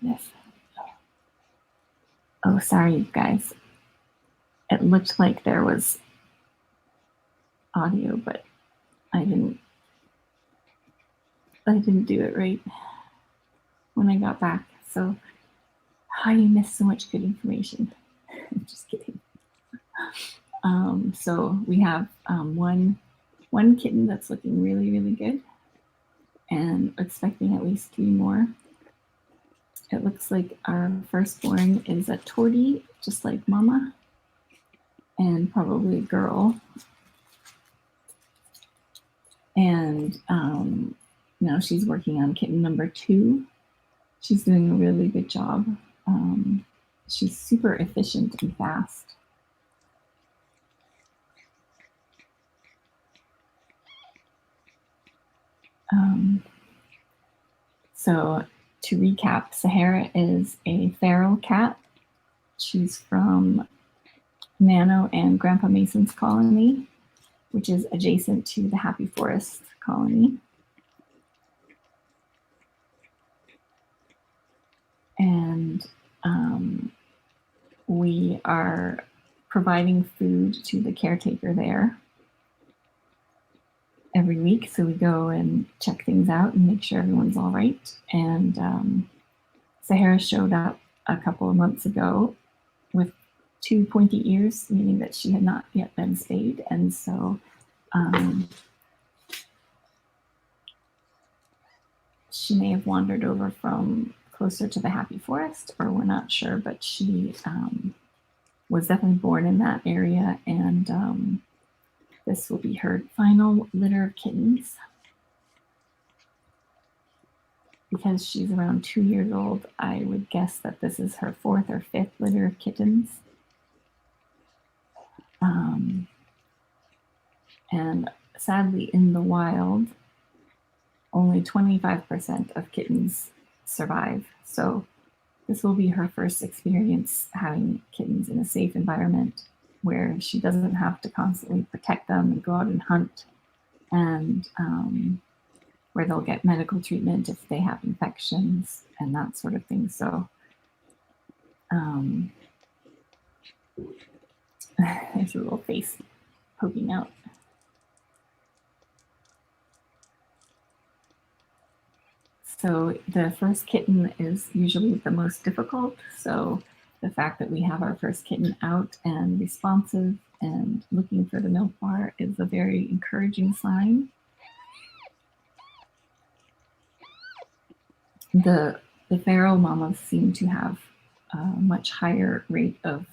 Yes. Oh, sorry, you guys. It looked like there was audio, but I didn't do it right when I got back. So how you missed so much good information. I'm just kidding. So we have one kitten that's looking really, really good, and expecting at least 3 more. It looks like our firstborn is a tortie, just like Mama, and probably a girl. And now she's working on kitten number 2. She's doing a really good job. She's super efficient and fast. So to recap, Sahara is a feral cat. She's from Nano and Grandpa Mason's colony, which is adjacent to the Happy Forest colony. And we are providing food to the caretaker there every week. So we go and check things out and make sure everyone's all right. And Sahara showed up a couple of months ago with 2 pointy ears, meaning that she had not yet been spayed. And so she may have wandered over from closer to the Happy Forest, or we're not sure, but she was definitely born in that area, and this will be her final litter of kittens. Because she's around 2 years old, I would guess that this is her 4th or 5th litter of kittens. And sadly, in the wild, only 25% of kittens survive. So this will be her first experience having kittens in a safe environment where she doesn't have to constantly protect them and go out and hunt, and where they'll get medical treatment if they have infections and that sort of thing. So there's a little face poking out. So the first kitten is usually the most difficult. So the fact that we have our first kitten out and responsive and looking for the milk bar is a very encouraging sign. The feral mamas seem to have a much higher rate of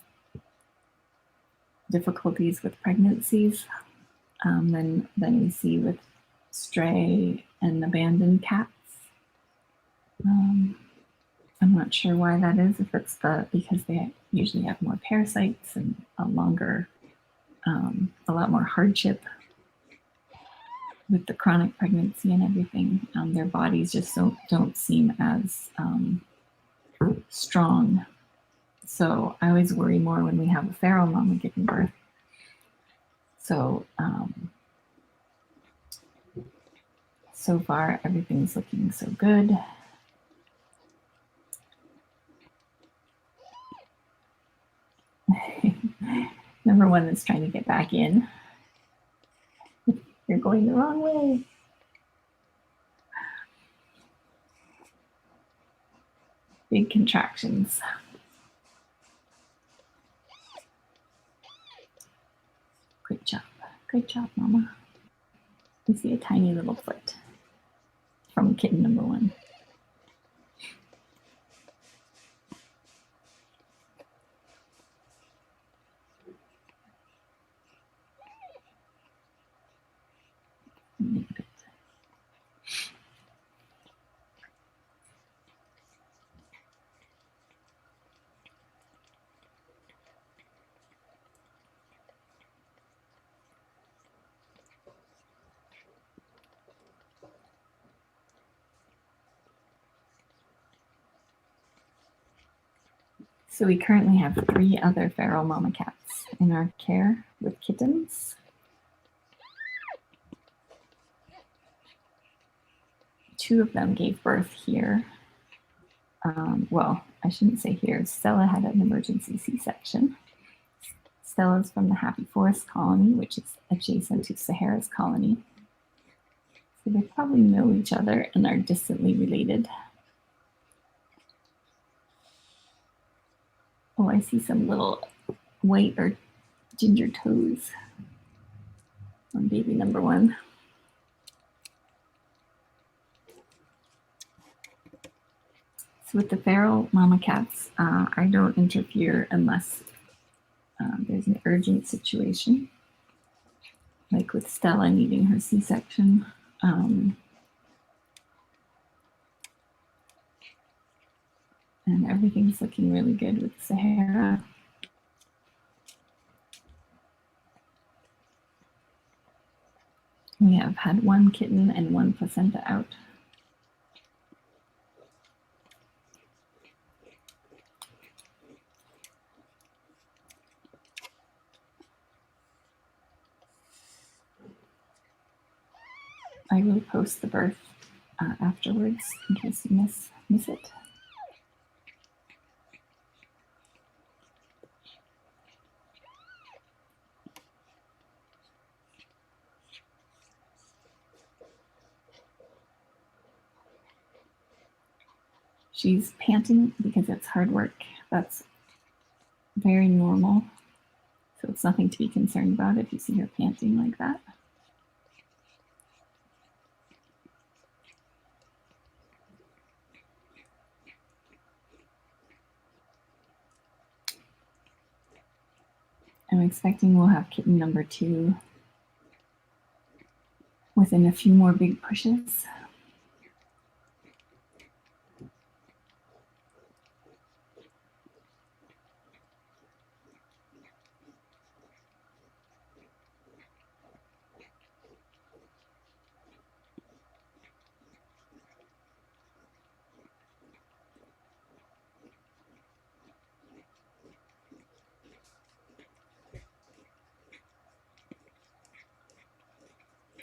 difficulties with pregnancies than we see with stray and abandoned cats. I'm not sure why that is, if it's because they usually have more parasites and a lot more hardship with the chronic pregnancy and everything. Their bodies just don't seem as strong. So I always worry more when we have a feral mama giving birth. So so far everything's looking so good. Number 1 is trying to get back in. You're going the wrong way. Big contractions. Great job, Mama. You see a tiny little foot from kitten number 1. So we currently have 3 other feral mama cats in our care with kittens. 2 of them gave birth here well, I shouldn't say here. Stella had an emergency C-section. Stella's from the Happy Forest colony, which is adjacent to Sahara's colony. So they probably know each other and are distantly related. Oh, I see some little white or ginger toes on baby number one. So with the feral mama cats, I don't interfere unless there's an urgent situation, like with Stella needing her C-section. And everything's looking really good with Sahara. We have had one kitten and one placenta out. I will post the birth afterwards in case you miss it. She's panting because it's hard work. That's very normal. So it's nothing to be concerned about if you see her panting like that. I'm expecting we'll have kitten number 2 within a few more big pushes.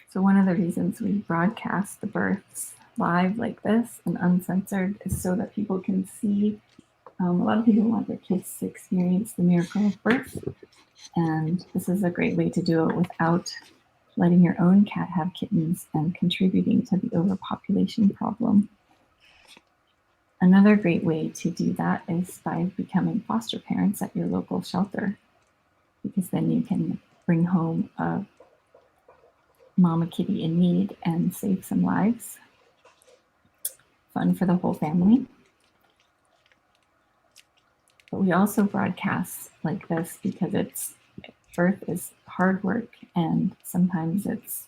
So one of the reasons we broadcast the births live like this and uncensored is so that people can see. A lot of people want their kids to experience the miracle of birth, and this is a great way to do it without letting your own cat have kittens and contributing to the overpopulation problem. Another great way to do that is by becoming foster parents at your local shelter, because then you can bring home a mama kitty in need and save some lives. Fun for the whole family. But we also broadcast like this because birth is hard work, and sometimes it's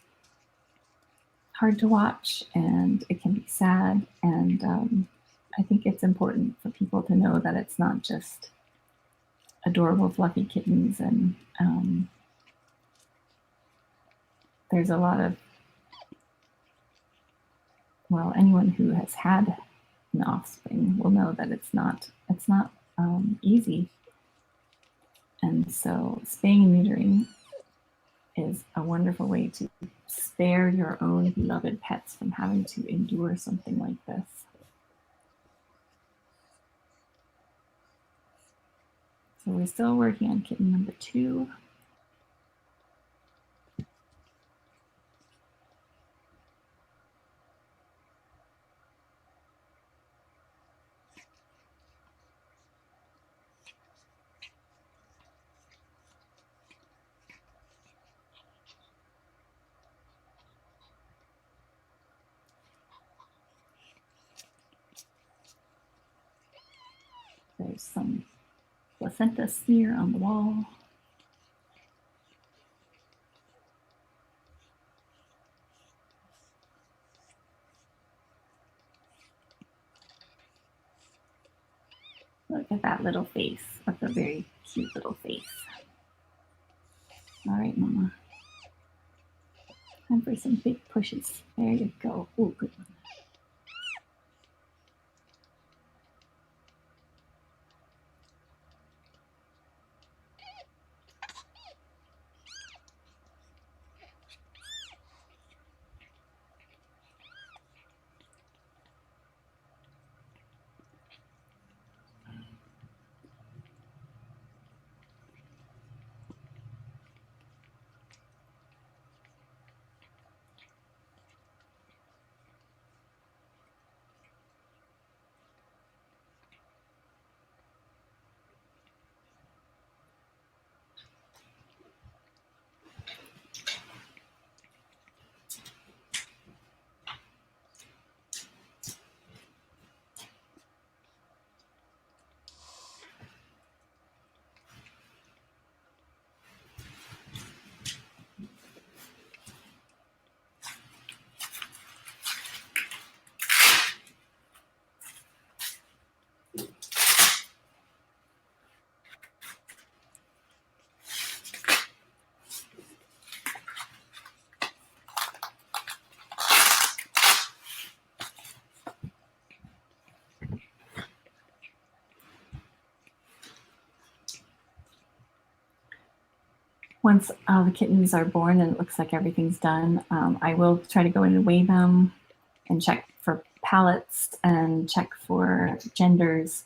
hard to watch and it can be sad. And I think it's important for people to know that it's not just adorable fluffy kittens, and there's a lot of, well, anyone who has had an offspring will know that it's not easy. And so spaying and neutering is a wonderful way to spare your own beloved pets from having to endure something like this. So we're still working on kitten number 2. There's some placenta smear on the wall. Look at that little face. That's a very cute little face. All right, Mama. Time for some big pushes. There you go. Oh, good one. Once the kittens are born and it looks like everything's done, I will try to go in and weigh them and check for pallets and check for genders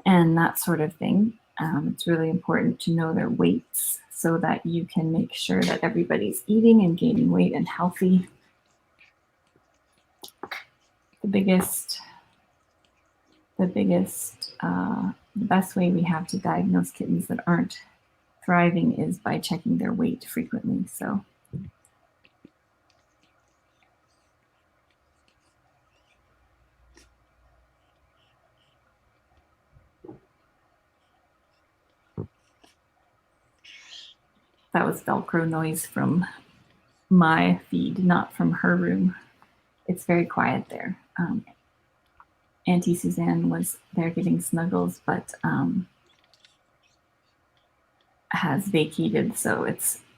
and that sort of thing. It's really important to know their weights so that you can make sure that everybody's eating and gaining weight and healthy. The best way we have to diagnose kittens that aren't thriving is by checking their weight frequently. So that was Velcro noise from my feed, not from her room. It's very quiet there. Auntie Suzanne was there giving snuggles, but has vacated, so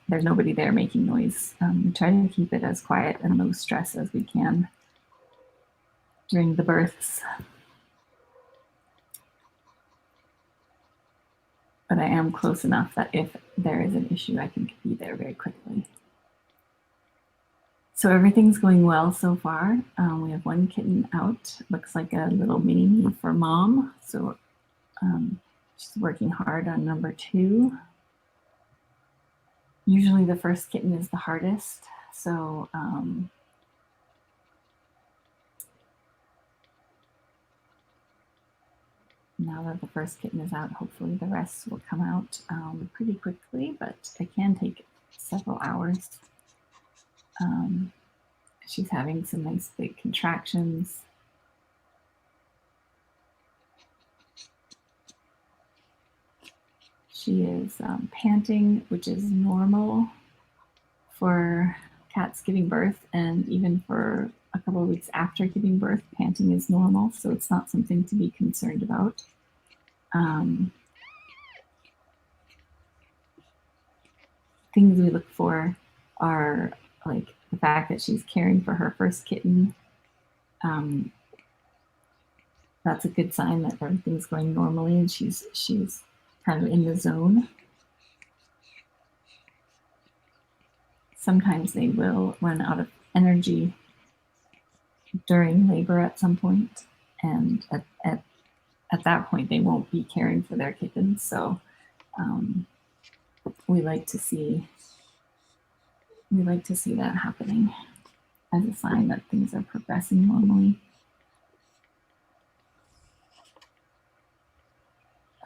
there's nobody there making noise. We try to keep it as quiet and low stress as we can during the births. But I am close enough that if there is an issue, I can be there very quickly. So everything's going well so far. We have one kitten out. Looks like a little mini-me for mom. So she's working hard on number 2. Usually the first kitten is the hardest. So now that the first kitten is out, hopefully the rest will come out pretty quickly, but it can take several hours. She's having some nice big contractions. She is panting, which is normal for cats giving birth, and even for a couple of weeks after giving birth, panting is normal, so it's not something to be concerned about. Things we look for are like the fact that she's caring for her first kitten. That's a good sign that everything's going normally and she's kind of in the zone. Sometimes they will run out of energy during labor at some point, and at that point they won't be caring for their kittens. So we like to see that happening as a sign that things are progressing normally.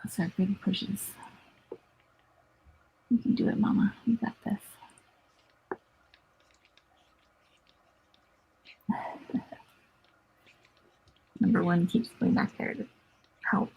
Those are big pushes. You can do it, Mama. You got this. Number 1 keeps going back there to help.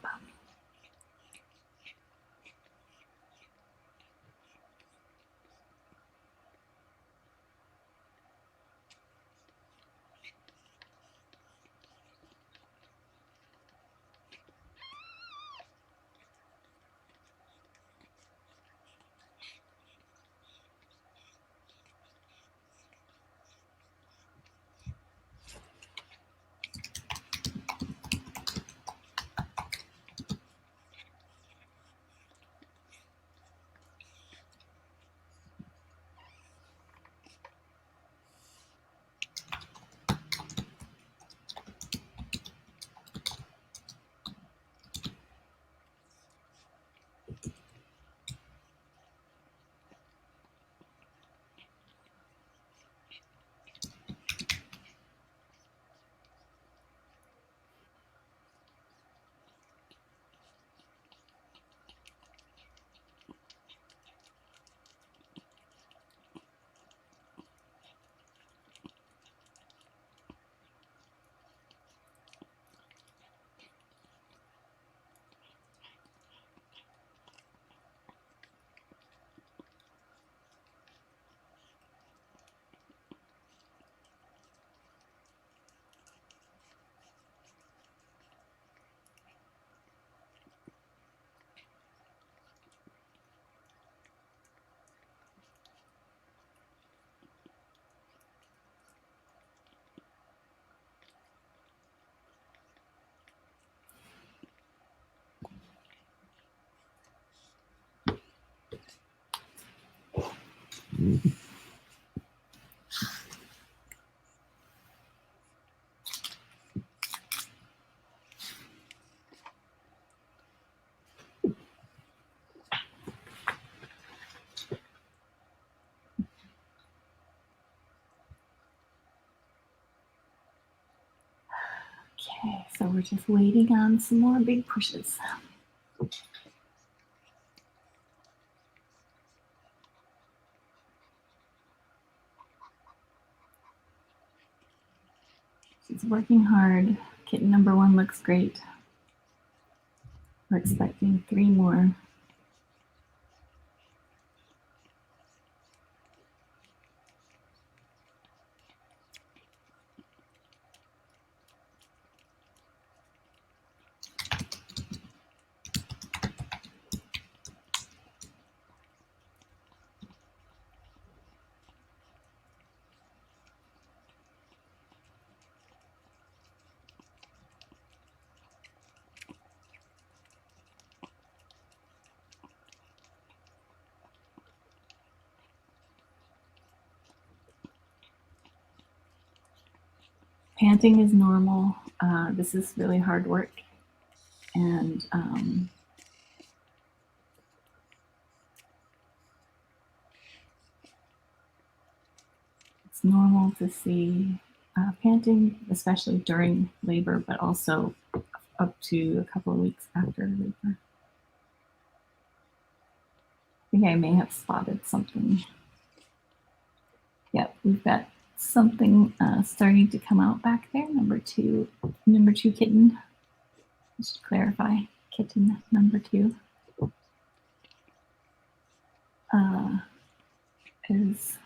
Okay, so we're just waiting on some more big pushes. She's working hard. Kitten number 1 looks great. We're expecting 3 more. Panting is normal. This is really hard work, and it's normal to see panting, especially during labor, but also up to a couple of weeks after labor. I think I may have spotted something. Yep, we've got something starting to come out back there. Number two kitten. Just to clarify, kitten number 2 is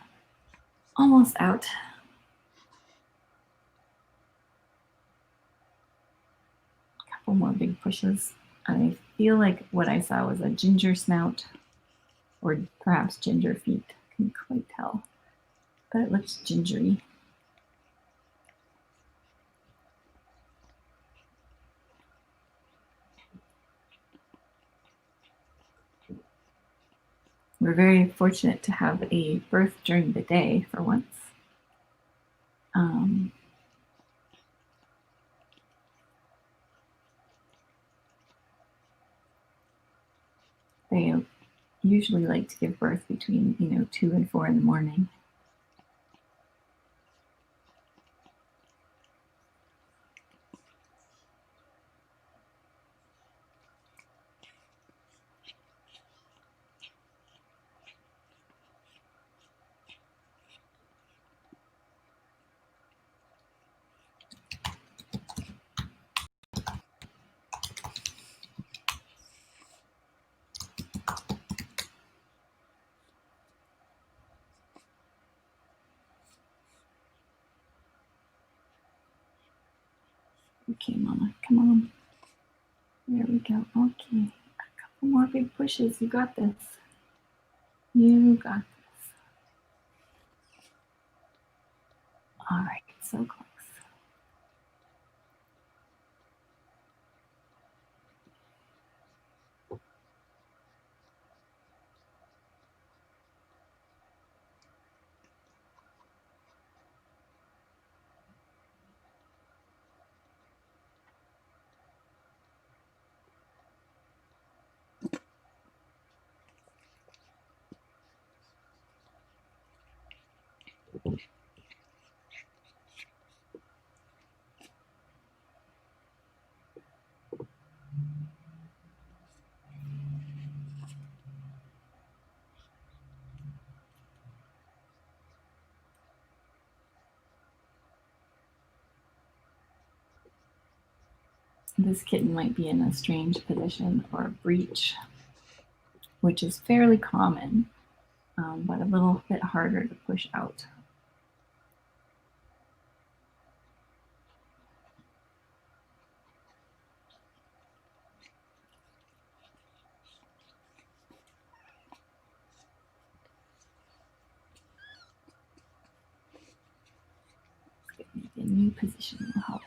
almost out. A couple more big pushes. I feel like what I saw was a ginger snout, or perhaps ginger feet. Couldn't quite tell, but it looks gingery. We're very fortunate to have a birth during the day for once. They usually like to give birth between 2 and 4 in the morning. Okay, Mama, come on. There we go. Okay, a couple more big pushes. You got this. You got this. All right, so close. This kitten might be in a strange position or a breech, which is fairly common, but a little bit harder to push out. Maybe a new position will help.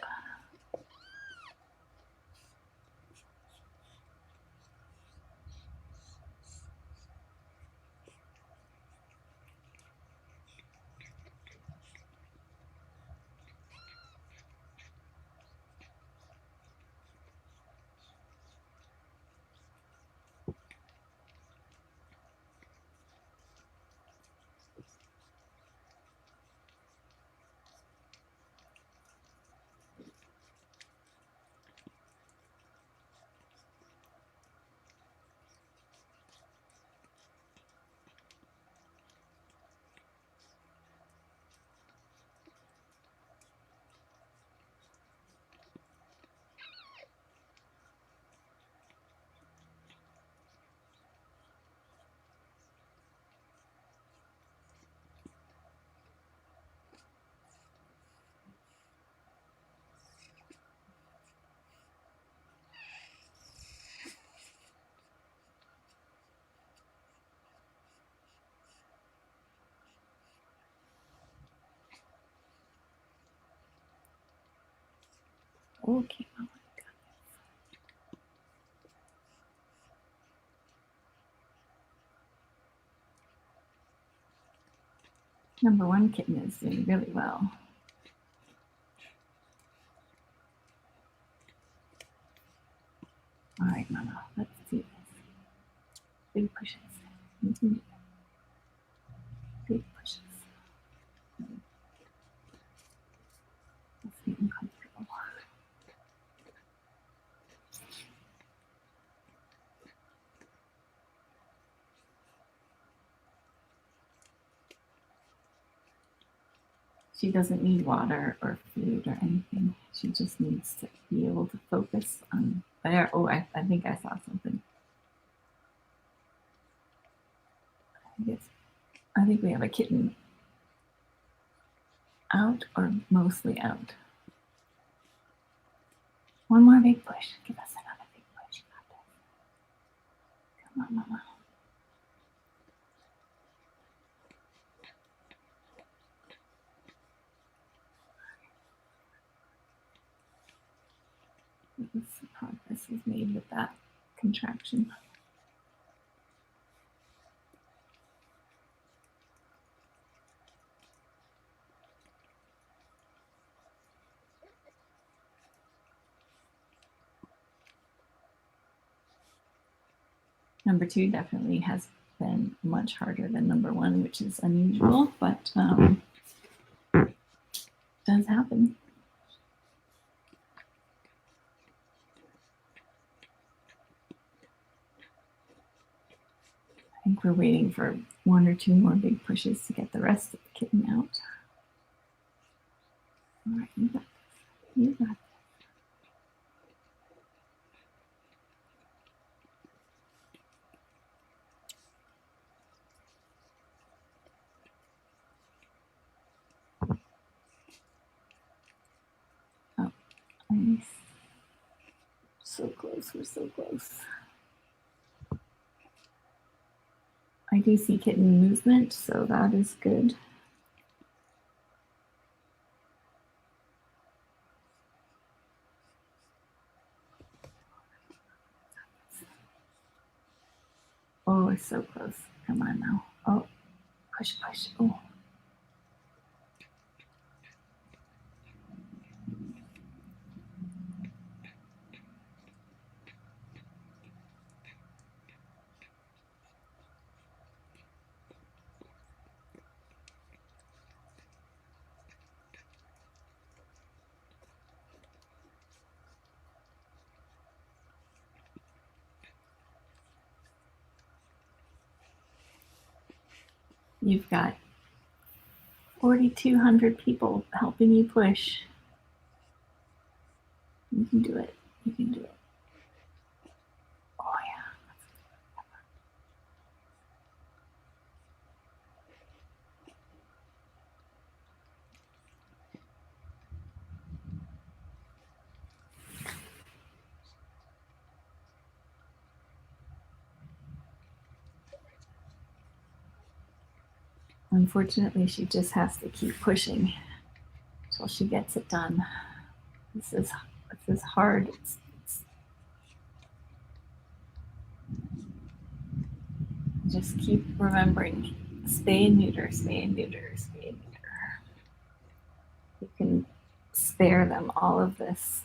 Okay, oh my God. Number one kitten is doing really well. All right, Mama, let's do this. Big pushes. Mm-hmm. Big pushes. Let's get uncomfortable. She doesn't need water or food or anything. She just needs to be able to focus on there. Oh, I think I saw something. I think we have a kitten out or mostly out. One more big push. Give us another big push. Come on, Mama. Some progress was made with that contraction. Number two definitely has been much harder than number one, which is unusual, but does happen. I think we're waiting for one or two more big pushes to get the rest of the kitten out. All right, you got this. You got this. Oh, nice. So close, we're so close. I do see kitten movement, so that is good. Oh, it's so close. Come on now. Oh, push, push. Oh. You've got 4,200 people helping you push. You can do it. You can do it. Oh, yeah. Unfortunately, she just has to keep pushing until she gets it done. This is hard. Just keep remembering, spay and neuter, spay and neuter, spay and neuter. You can spare them all of this.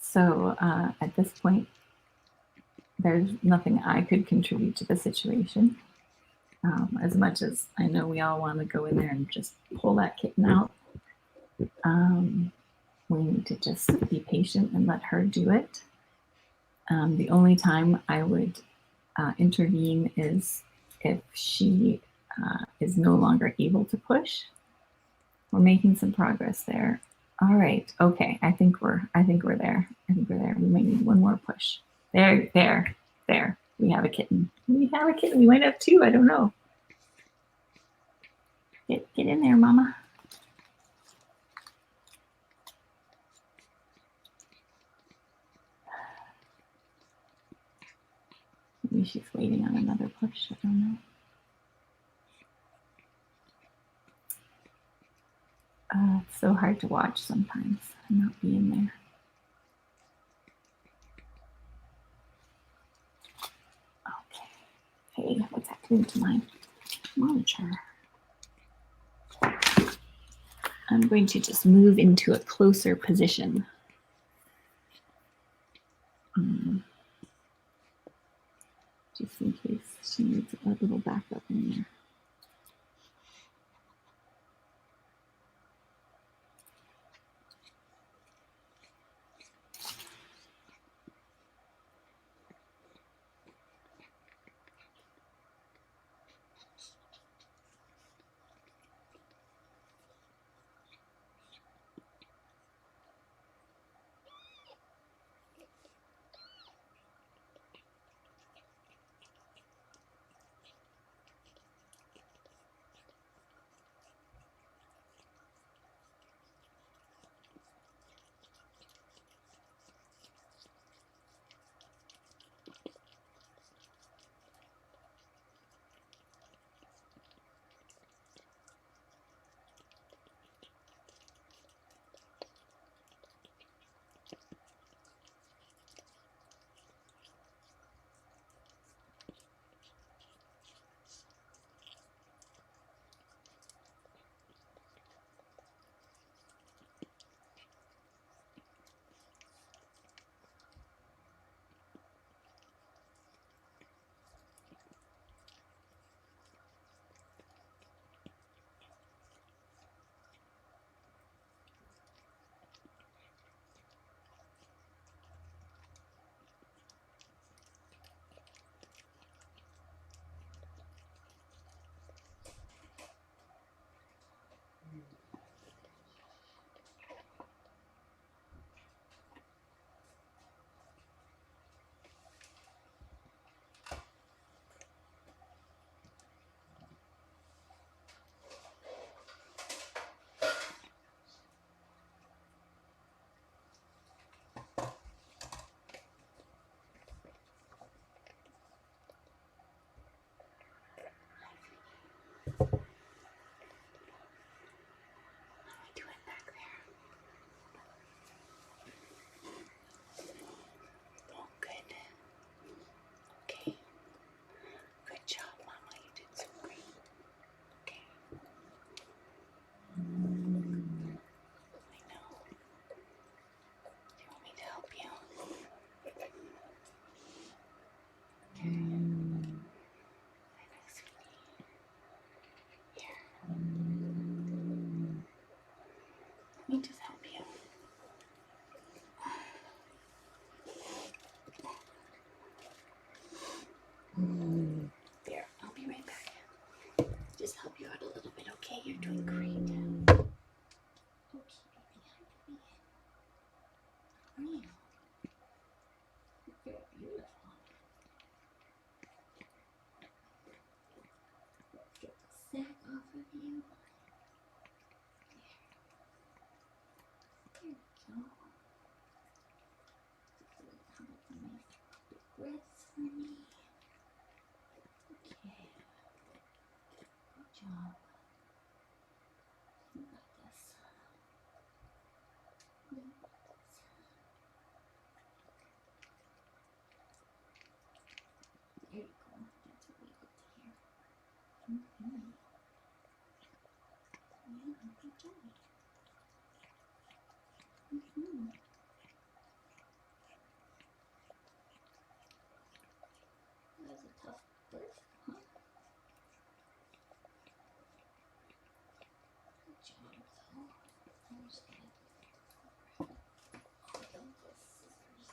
So at this point, there's nothing I could contribute to the situation. As much as I know we all want to go in there and just pull that kitten out, we need to just be patient and let her do it. The only time I would intervene is if she is no longer able to push. We're making some progress there. All right. Okay. I think we're there. I think we're there. We might need one more push. There. We have a kitten. We might have two. I don't know. Get in there, Mama. Maybe she's waiting on another push. I don't know. It's so hard to watch sometimes and not be in there. Okay. Hey, what's happening to my monitor? I'm going to just move into a closer position. Just in case she needs a little backup in there. Let me just help you. There, I'll be right back. Just help you out a little bit, okay? You're doing great. Okay, baby, how are you? You're beautiful. Get the sack off of you. There you go. How about some nice breaths for me? Okay. Good job. You got this. You got this. There you go. That's what we like to hear. Mm-hmm. Yeah, good job. Mm-hmm. That was a tough birth, huh? Good job, though. I'm just gonna hold on the scissors.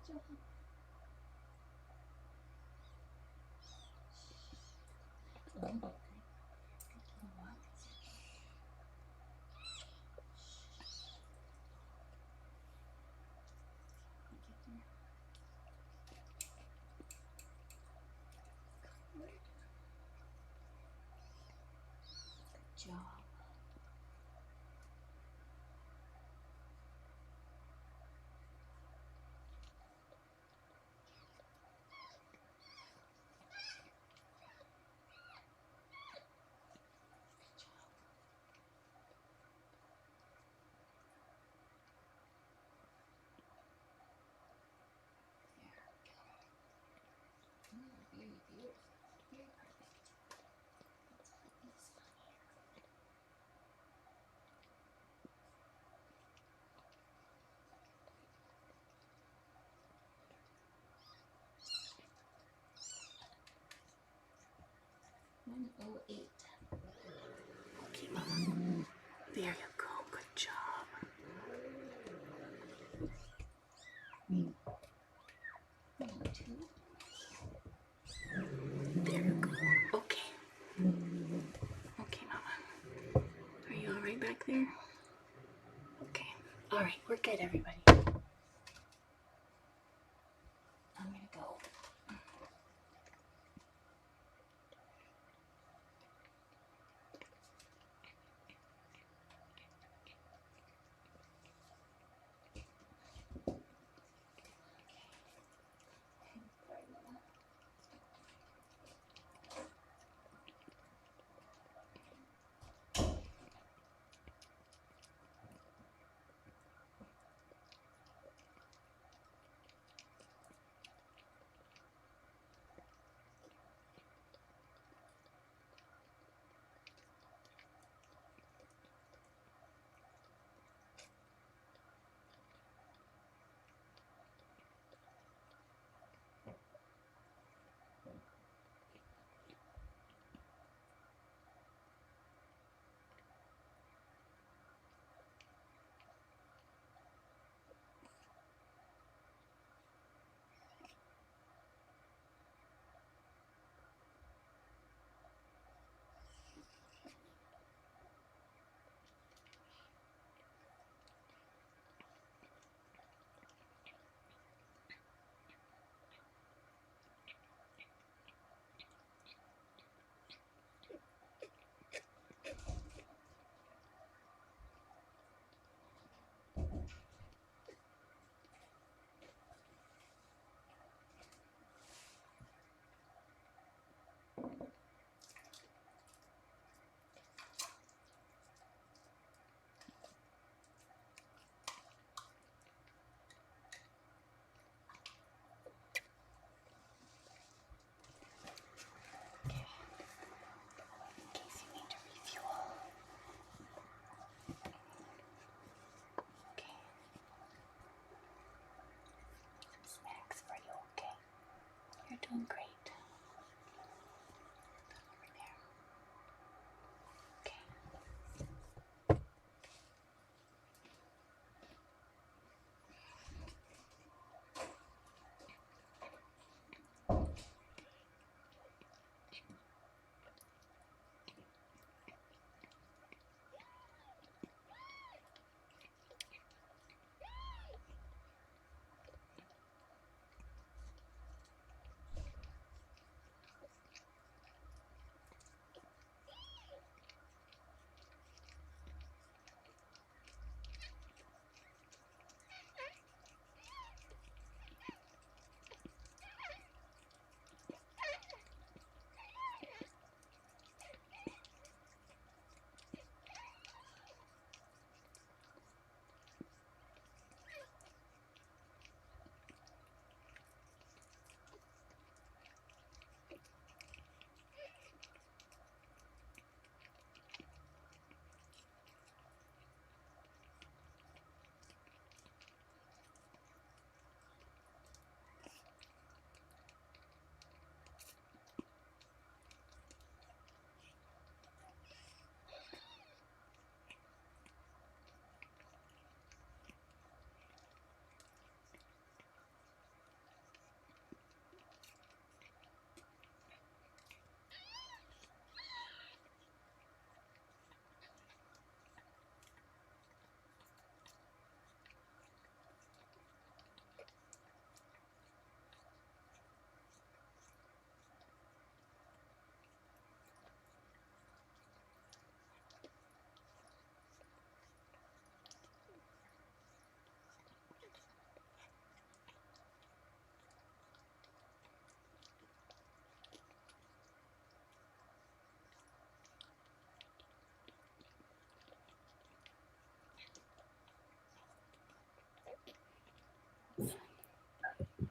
Job. Okay, Mama. There you go. Good job. There you go. Okay. Okay, Mama. Are you all right back there? Okay. All right. We're good, everybody. I'm going to go. You're doing great. Over there. Okay.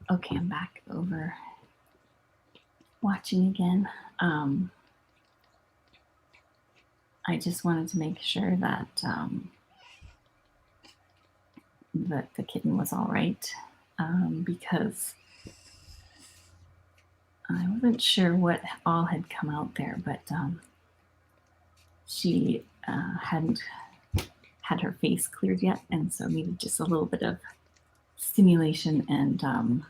Okay, I'm back over watching again. I just wanted to make sure that that the kitten was all right, because I wasn't sure what all had come out there, but she hadn't had her face cleared yet, and so needed just a little bit of stimulation and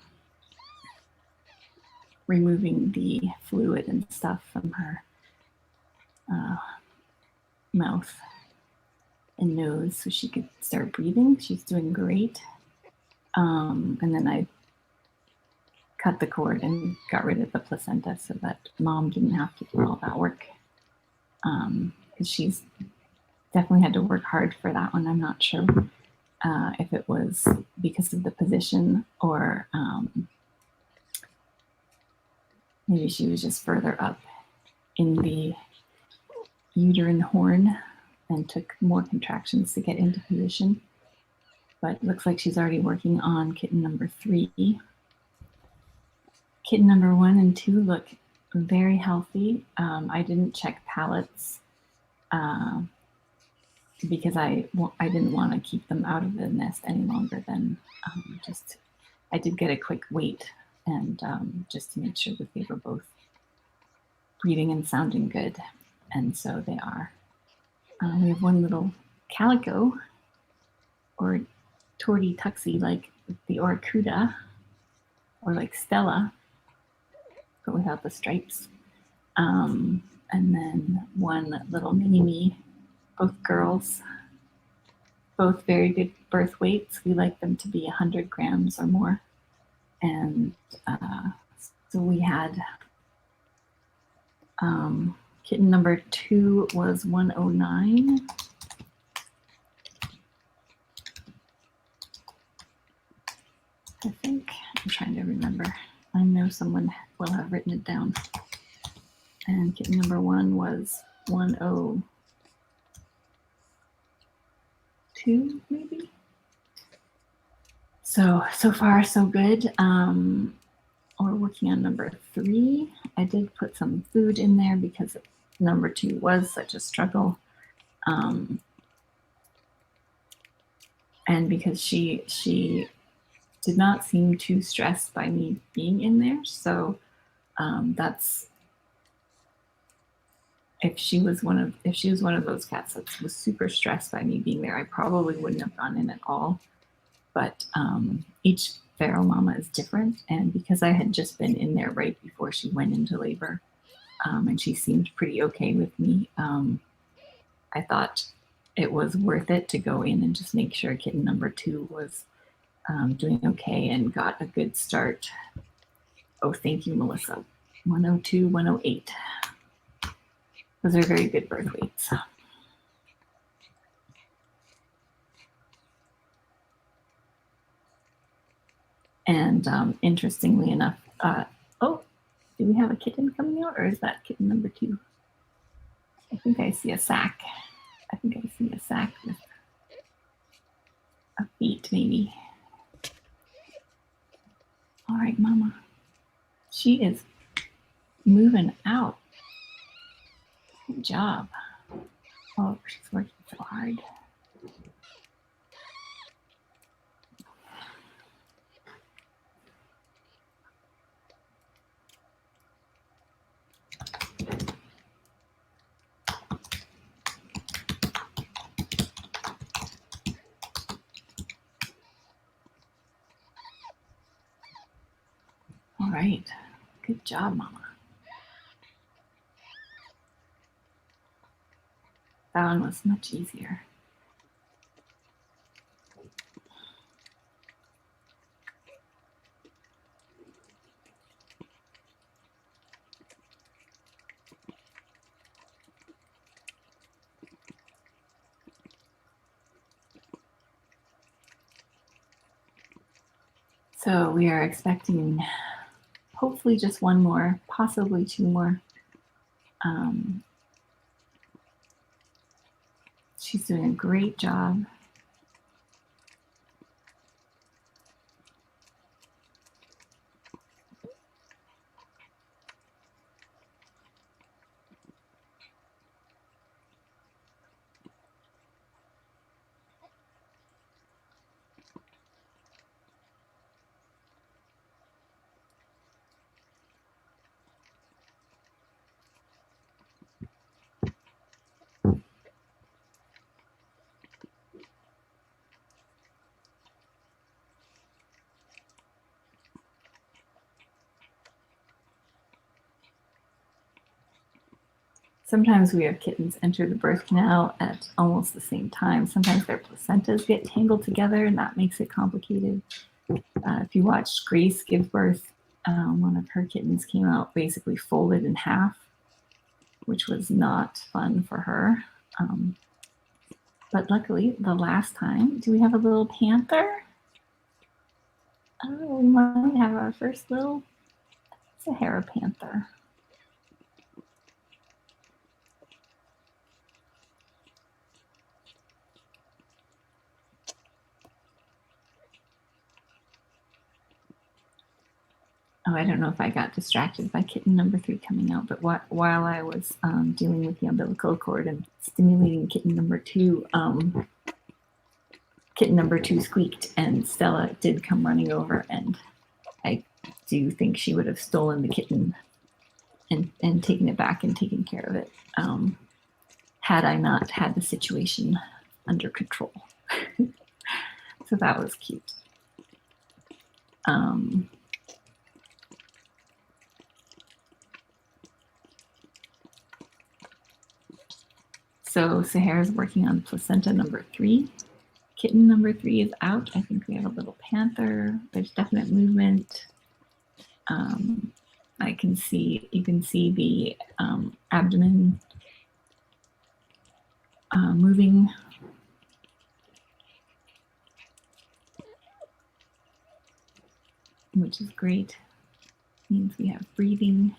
removing the fluid and stuff from her mouth and nose so she could start breathing. She's doing great. And then I cut the cord and got rid of the placenta so that mom didn't have to do all that work. Because she's definitely had to work hard for that one. I'm not sure if it was because of the position or maybe she was just further up in the uterine horn and took more contractions to get into position. But it looks like she's already working on kitten number 3. Kitten number 1 and 2 look very healthy. I didn't check pallets because I didn't want to keep them out of the nest any longer than just. I did get a quick wait and just to make sure that they were both breathing and sounding good, and so they are. We have one little calico or torty tuxie like the Oracuda or like Stella, but without the stripes. And then one little mini-me, both girls, both very good birth weights. We like them to be 100 grams or more. And so we had kitten number 2 was 109. I think. I'm trying to remember. I know someone will have written it down. And kitten number 1 was 102, maybe. So far so good. We're working on number 3. I did put some food in there because number 2 was such a struggle. And because she did not seem too stressed by me being in there. So that's if she was one of those cats that was super stressed by me being there, I probably wouldn't have gone in at all. But each feral mama is different, and because I had just been in there right before she went into labor, and she seemed pretty okay with me, I thought it was worth it to go in and just make sure kitten number 2 was doing okay and got a good start. Oh, thank you, Melissa. 102, 108. Those are very good birth weights. And interestingly enough, oh, do we have a kitten coming out, or is that kitten number 2? I think I see a sack. I think I see a sack with a feet, maybe. All right, Mama. She is moving out. Good job. Oh, she's working so hard. All right. Good job, Mama. That one was much easier. So we are expecting hopefully just one more, possibly 2 more. She's doing a great job. Sometimes we have kittens enter the birth canal at almost the same time. Sometimes their placentas get tangled together, and that makes it complicated. If you watch Grace give birth, one of her kittens came out basically folded in half, which was not fun for her. But luckily, the last time, do we have a little panther? Oh, we might have our first little Sahara panther. Oh, I don't know if I got distracted by kitten number 3 coming out, but while I was dealing with the umbilical cord and stimulating kitten number 2, kitten number 2 squeaked, and Stella did come running over, and I do think she would have stolen the kitten and taken it back and taken care of it had I not had the situation under control. So that was cute. So Sahara's working on placenta number 3. Kitten number 3 is out. I think we have a little panther. There's definite movement. You can see the abdomen moving. Which is great. Means we have breathing.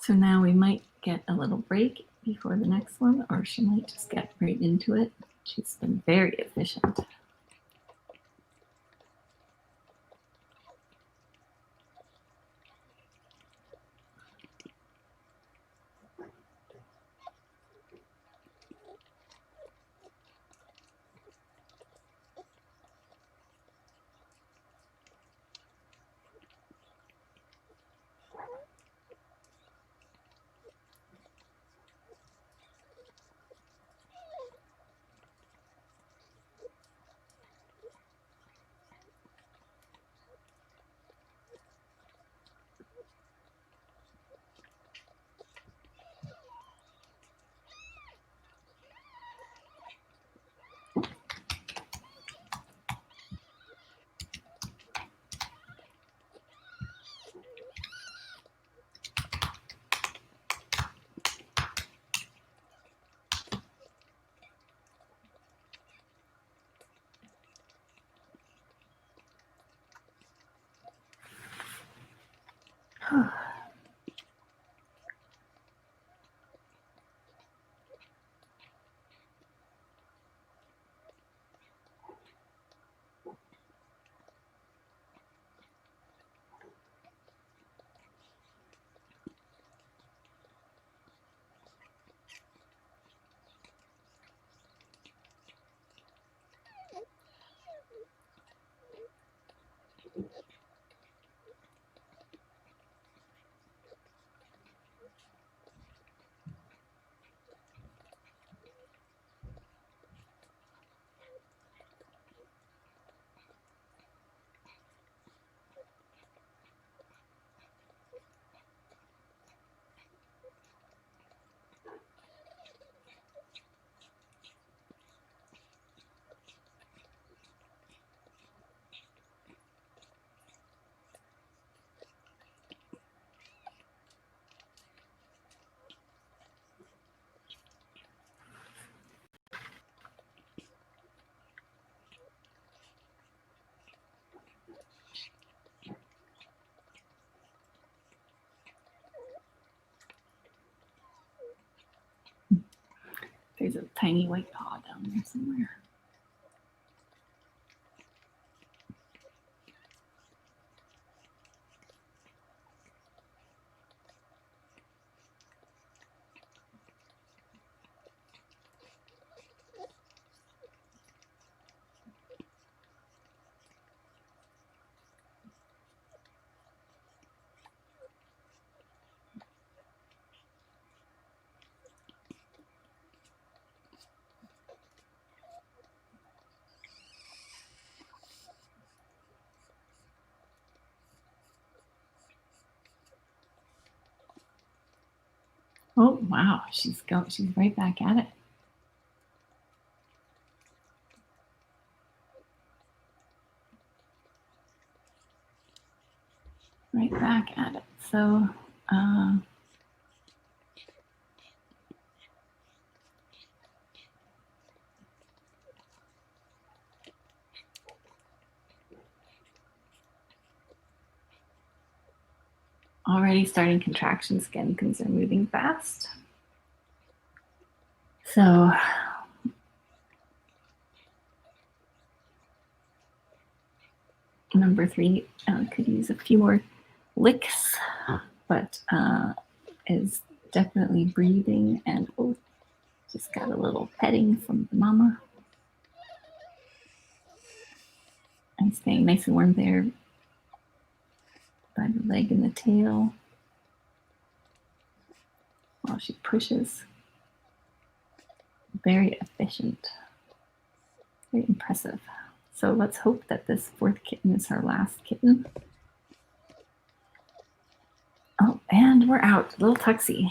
So now we might get a little break before the next one, or she might just get right into it. She's been very efficient. There's a tiny white paw down there somewhere. Oh wow, she's right back at it. Right back at it. So already starting contractions again because they're moving fast. So number 3 could use a few more licks, but is definitely breathing and just got a little petting from the mama. And staying nice and warm there by the leg and the tail while she pushes. Very efficient, very impressive. So let's hope that this 4th kitten is her last kitten. Oh, and we're out. Little Tuxie.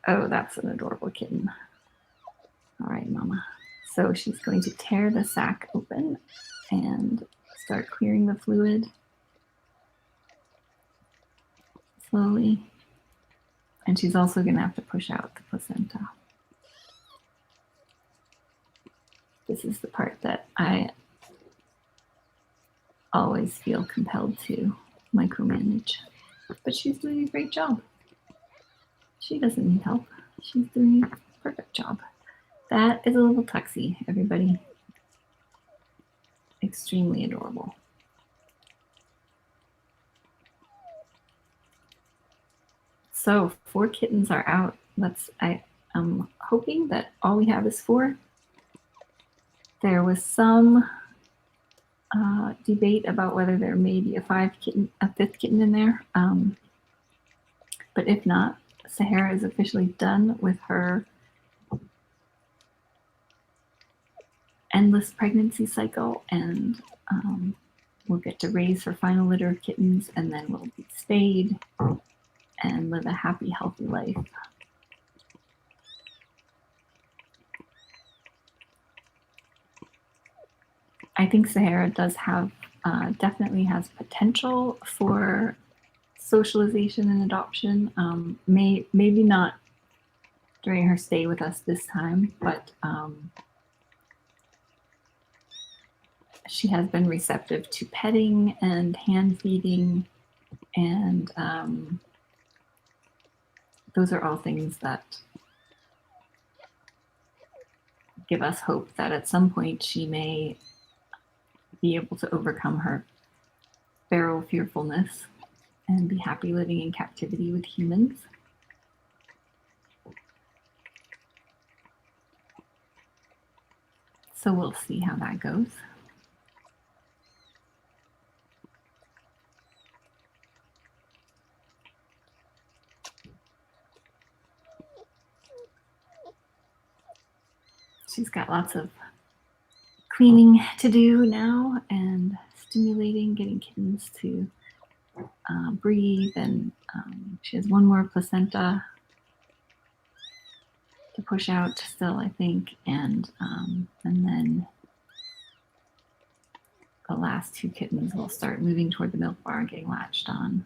Oh, that's an adorable kitten. All right, mama. So she's going to tear the sac open and start clearing the fluid slowly. And she's also going to have to push out the placenta. This is the part that I always feel compelled to micromanage. But she's doing a great job. She doesn't need help. She's doing a perfect job. That is a little Tuxie, everybody. Extremely adorable. So 4 kittens are out. I'm hoping that all we have is 4. There was some debate about whether there may be a 5th kitten in there. But if not, Sahara is officially done with her endless pregnancy cycle, and we'll get to raise her final litter of kittens, and then we'll be spayed and live a happy, healthy life. I think Sahara does have, definitely has potential for socialization and adoption. Maybe not during her stay with us this time, but she has been receptive to petting and hand feeding, and those are all things that give us hope that at some point she may be able to overcome her feral fearfulness and be happy living in captivity with humans. So we'll see how that goes. She's got lots of cleaning to do now and stimulating, getting kittens to breathe, and she has one more placenta to push out still, I think, and then the last 2 kittens will start moving toward the milk bar and getting latched on.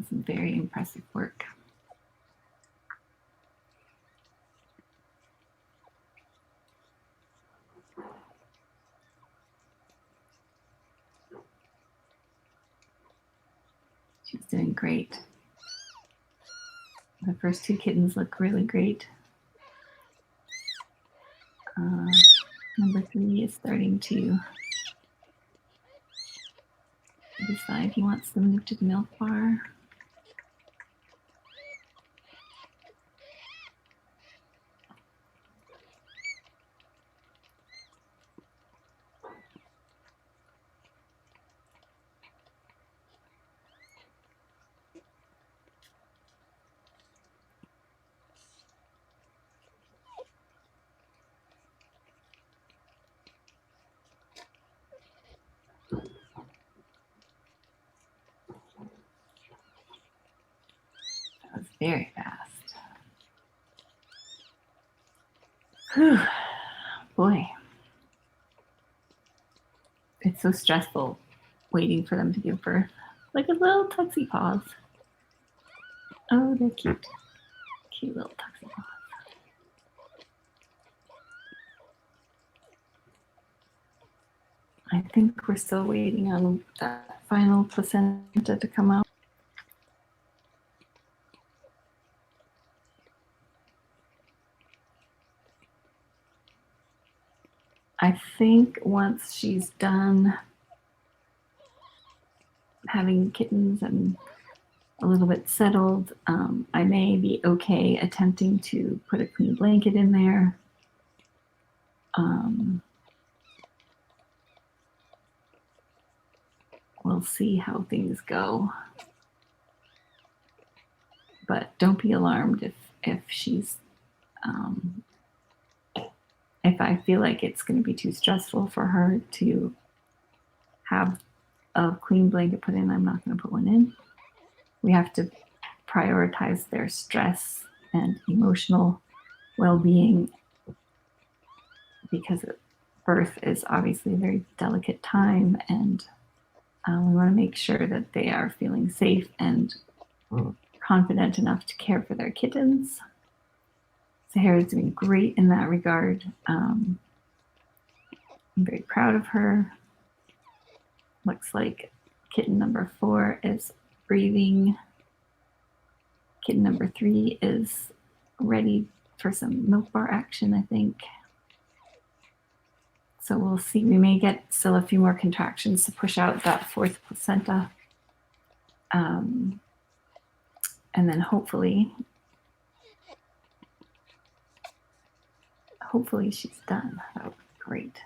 Some very impressive work. She's doing great. The first two kittens look really great. Number 3 is starting to decide he wants to move to the milk bar. That was very fast. Whew. Boy. It's so stressful waiting for them to give birth. Like a little tuxie paws. Oh, they're cute. Cute little tuxie paws. I think we're still waiting on that final placenta to come out. I think once she's done having kittens and a little bit settled, I may be okay attempting to put a clean blanket in there. We'll see how things go. But don't be alarmed if she's, if I feel like it's going to be too stressful for her to have a clean blanket put in, I'm not going to put one in. We have to prioritize their stress and emotional well-being because birth is obviously a very delicate time, and we want to make sure that they are feeling safe and confident enough to care for their kittens. Sahara is doing great in that regard. I'm very proud of her. Looks like kitten number 4 is breathing. Kitten number 3 is ready for some milk bar action, I think. So we'll see. We may get still a few more contractions to push out that 4th placenta. And then hopefully she's done. That would be great.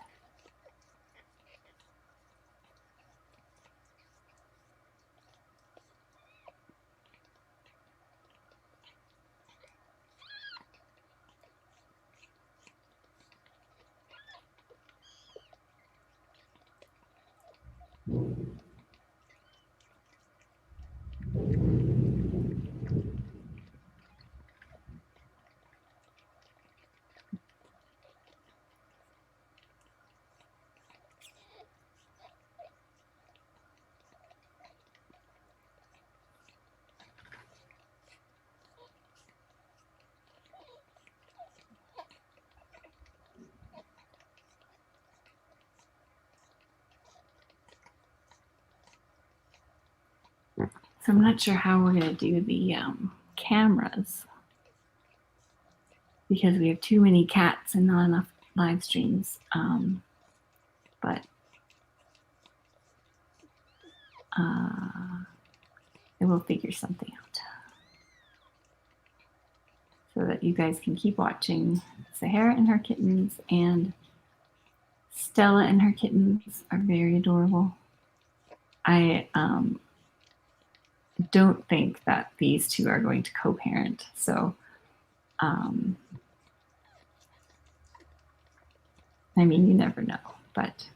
So I'm not sure how we're going to do the cameras because we have too many cats and not enough live streams. But we'll figure something out so that you guys can keep watching Sahara and her kittens, and Stella and her kittens are very adorable. I don't think that these two are going to co-parent. So, I mean, you never know, but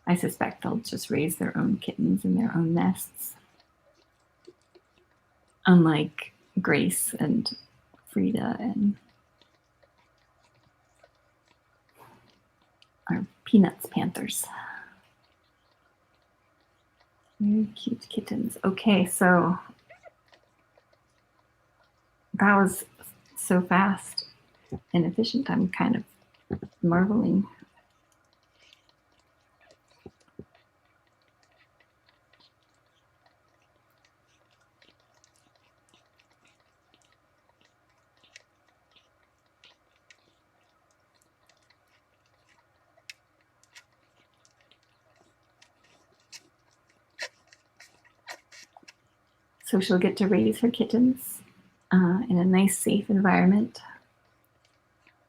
I suspect they'll just raise their own kittens in their own nests. Unlike Grace and Frida and our Peanuts Panthers. Very cute kittens. Okay, so that was so fast and efficient. I'm kind of marveling. So she'll get to raise her kittens in a nice, safe environment.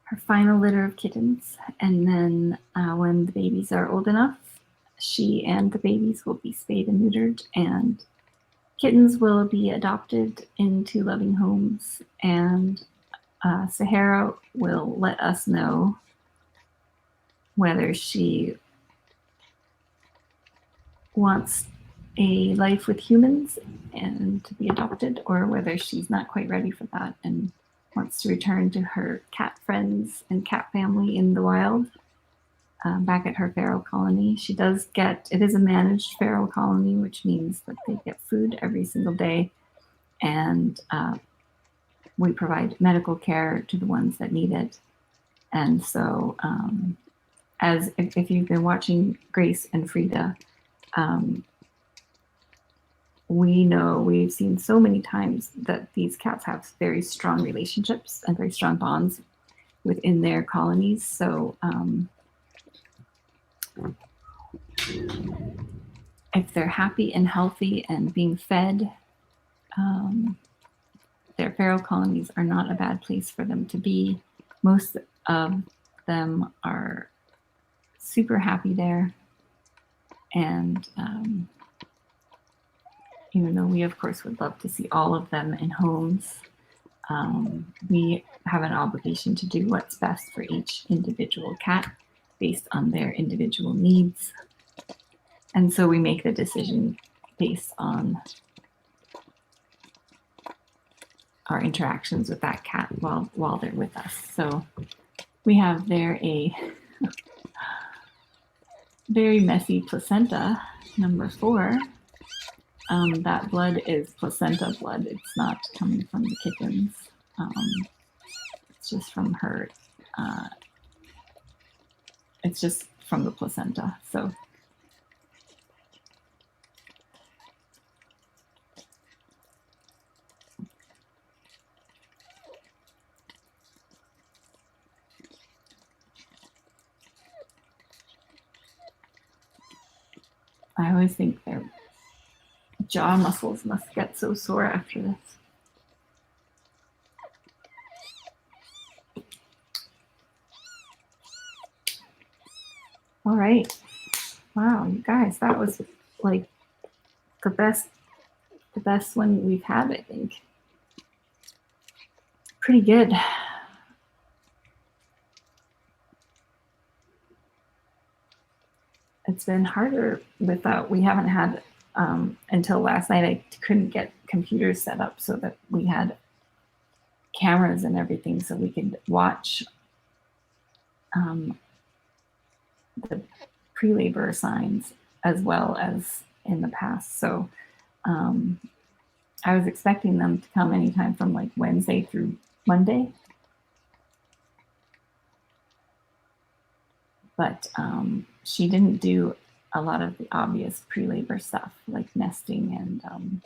Her final litter of kittens. And then when the babies are old enough, she and the babies will be spayed and neutered, and kittens will be adopted into loving homes. And Sahara will let us know whether she wants a life with humans and to be adopted, or whether she's not quite ready for that and wants to return to her cat friends and cat family in the wild, back at her feral colony. She does get, it is a managed feral colony, which means that they get food every single day, and we provide medical care to the ones that need it. And so as if you've been watching Grace and Frida, we know, we've seen so many times that these cats have very strong relationships and very strong bonds within their colonies. So if they're happy and healthy and being fed, their feral colonies are not a bad place for them to be. Most of them are super happy there. And even though we, of course, would love to see all of them in homes, we have an obligation to do what's best for each individual cat based on their individual needs. And so we make the decision based on our interactions with that cat while they're with us. So we have there a very messy placenta, number 4. That blood is placenta blood. It's not coming from the kittens. It's just from her. It's just from the placenta. So I always think their jaw muscles must get so sore after this. All right. Wow, you guys, that was like the best one we've had, I think. Pretty good. It's been harder without, we haven't had, until last night, I couldn't get computers set up so that we had cameras and everything so we could watch the pre-labor signs as well as in the past. So I was expecting them to come anytime from like Wednesday through Monday. But she didn't do a lot of the obvious pre-labor stuff like nesting and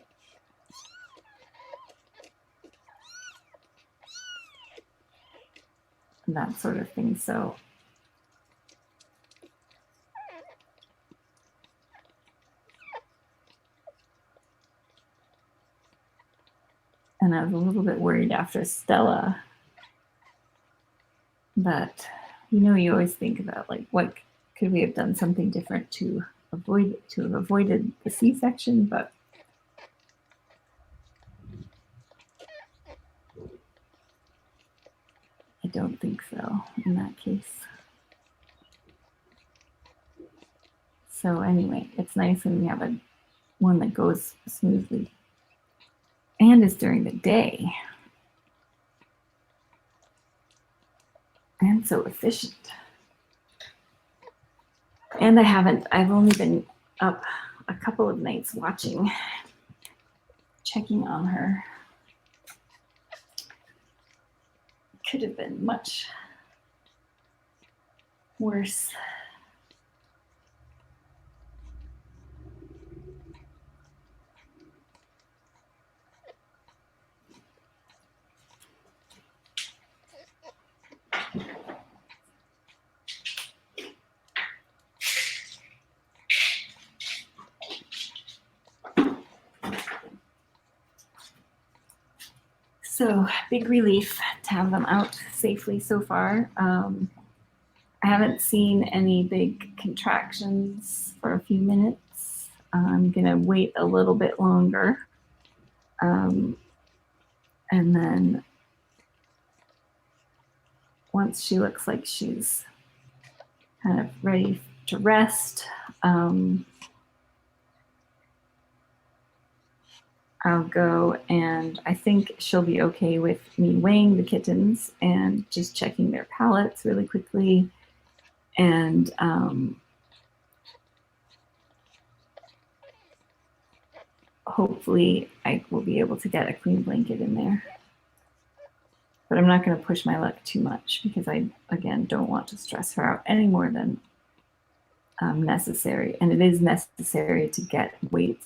that sort of thing. So and I was a little bit worried after Stella that, you know, you always think about like what could we have done something different to have avoided the C-section, but I don't think so in that case. So anyway, it's nice when we have one that goes smoothly and is during the day and so efficient. And I've only been up a couple of nights watching, checking on her. Could have been much worse. So big relief to have them out safely so far. I haven't seen any big contractions for a few minutes. I'm gonna wait a little bit longer. And then once she looks like she's kind of ready to rest, I'll go, and I think she'll be okay with me weighing the kittens and just checking their palates really quickly. And hopefully I will be able to get a clean blanket in there. But I'm not going to push my luck too much because I, again, don't want to stress her out any more than necessary. And it is necessary to get weight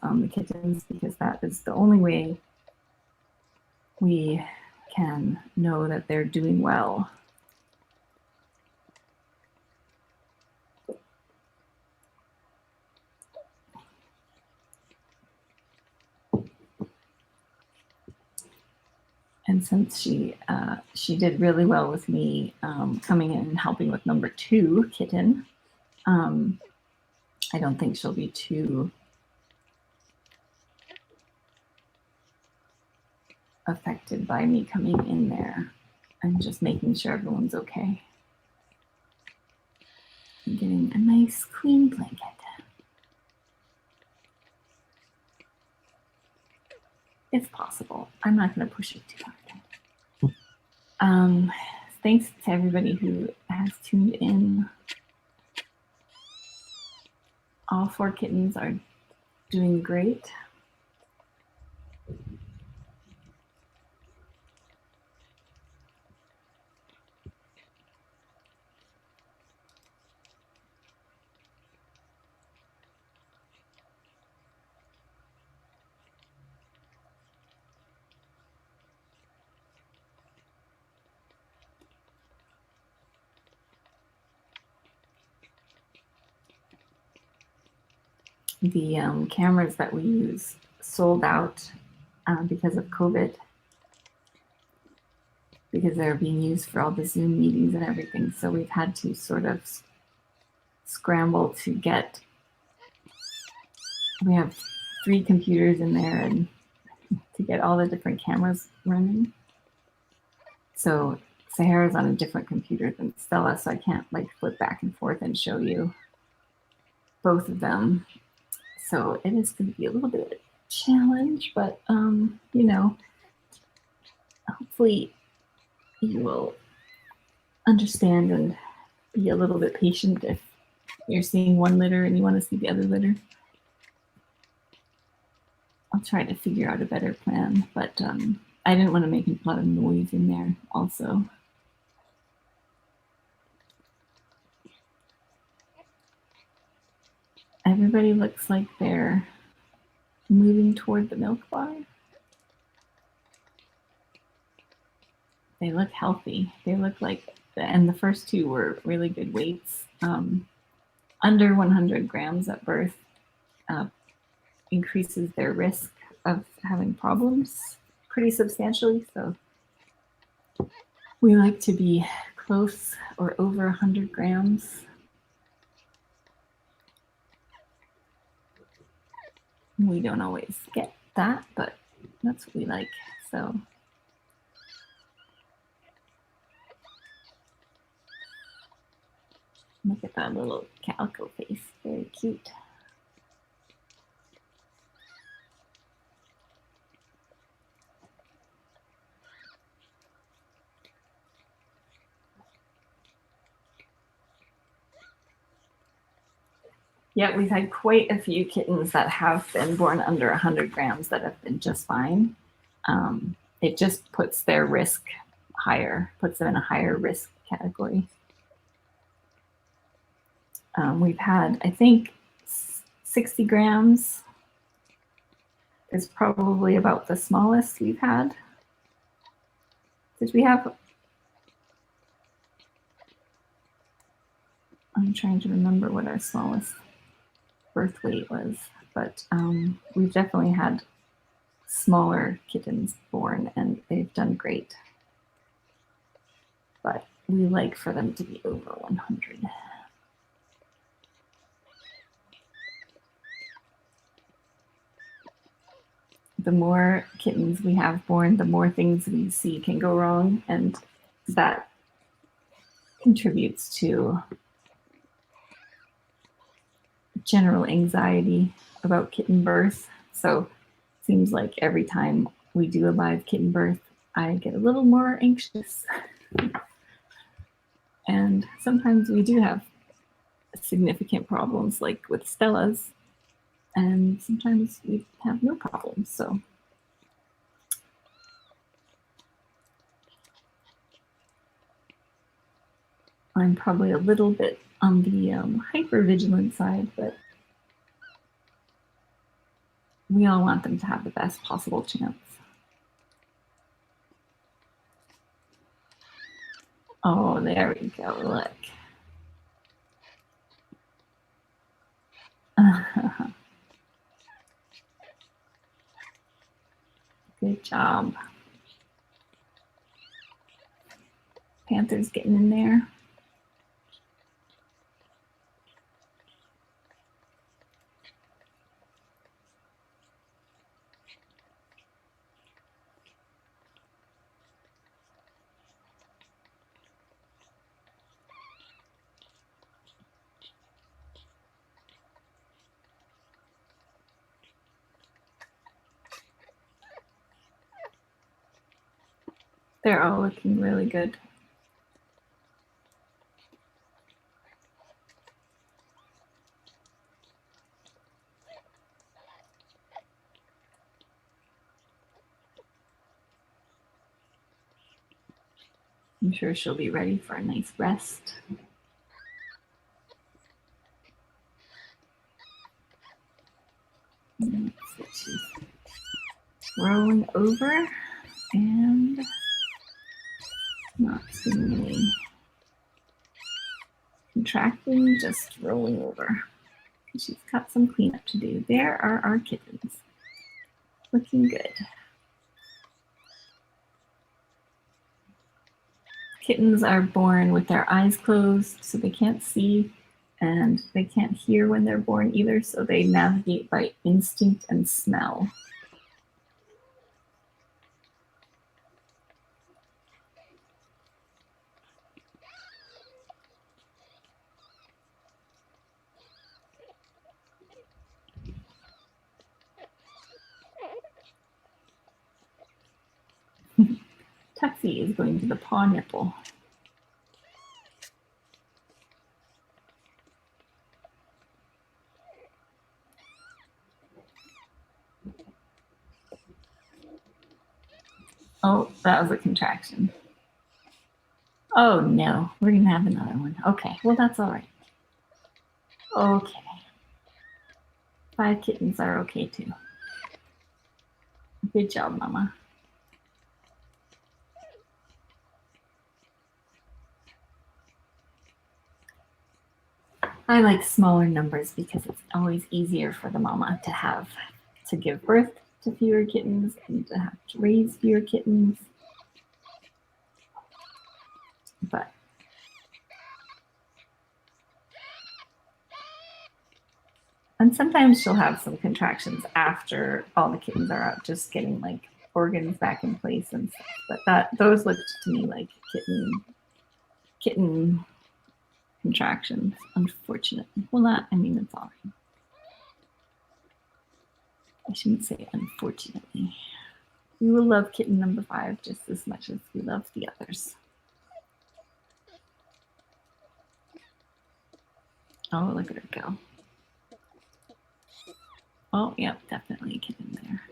on the kittens because that is the only way we can know that they're doing well. And since she did really well with me coming in and helping with number 2 kitten, I don't think she'll be too affected by me coming in there and just making sure everyone's okay. I'm getting a nice clean blanket. If possible. I'm not going to push it too hard. Thanks to everybody who has tuned in. All 4 kittens are doing great. The cameras that we use sold out because of COVID, because they're being used for all the Zoom meetings and everything. So we've had to sort of scramble to get, we have 3 computers in there and to get all the different cameras running. So Sahara's on a different computer than Stella, so I can't like flip back and forth and show you both of them. So it is going to be a little bit of a challenge, but you know, hopefully you will understand and be a little bit patient if you're seeing one litter and you want to see the other litter. I'll try to figure out a better plan, but I didn't want to make a lot of noise in there also. Everybody looks like they're moving toward the milk bar. They look healthy. They look like, and the first 2 were really good weights. Under 100 grams at birth increases their risk of having problems pretty substantially. So we like to be close or over 100 grams. We don't always get that, but that's what we like. So look at that little calico face, very cute. Yeah, we've had quite a few kittens that have been born under 100 grams that have been just fine. It just puts their risk higher, puts them in a higher risk category. We've had, I think, 60 grams is probably about the smallest we've had. Did we have, I'm trying to remember what our smallest birth weight was, but we've definitely had smaller kittens born, and they've done great. But we like for them to be over 100. The more kittens we have born, the more things we see can go wrong, and that contributes to general anxiety about kitten birth. So it seems like every time we do a live kitten birth, I get a little more anxious. And sometimes we do have significant problems, like with Stella's, and sometimes we have no problems. So I'm probably a little bit on the hyper-vigilant side, but we all want them to have the best possible chance. Oh, there we go, look. Good job. Panther's getting in there. They're all looking really good. I'm sure she'll be ready for a nice rest. She's rolling over and not seeing any contracting, just rolling over. She's got some cleanup to do. There are our kittens. Looking good. Kittens are born with their eyes closed, so they can't see, and they can't hear when they're born either, so they navigate by instinct and smell. Tuxie is going to the paw nipple. Oh, that was a contraction. Oh no, we're gonna have another one. Okay, well that's all right. Okay. 5 kittens are okay too. Good job, Mama. I like smaller numbers because it's always easier for the mama to give birth to fewer kittens and to have to raise fewer kittens. And sometimes she'll have some contractions after all the kittens are out, just getting like organs back in place and stuff. But those looked to me like kitten contractions, unfortunately. Well, it's all right. I shouldn't say unfortunately. We will love kitten number 5 just as much as we love the others. Oh, look at her go. Oh, yep, definitely a kitten there.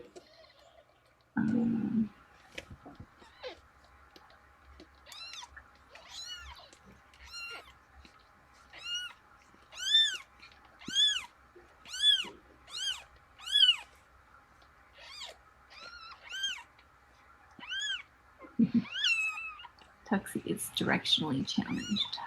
Tuxie is directionally challenged.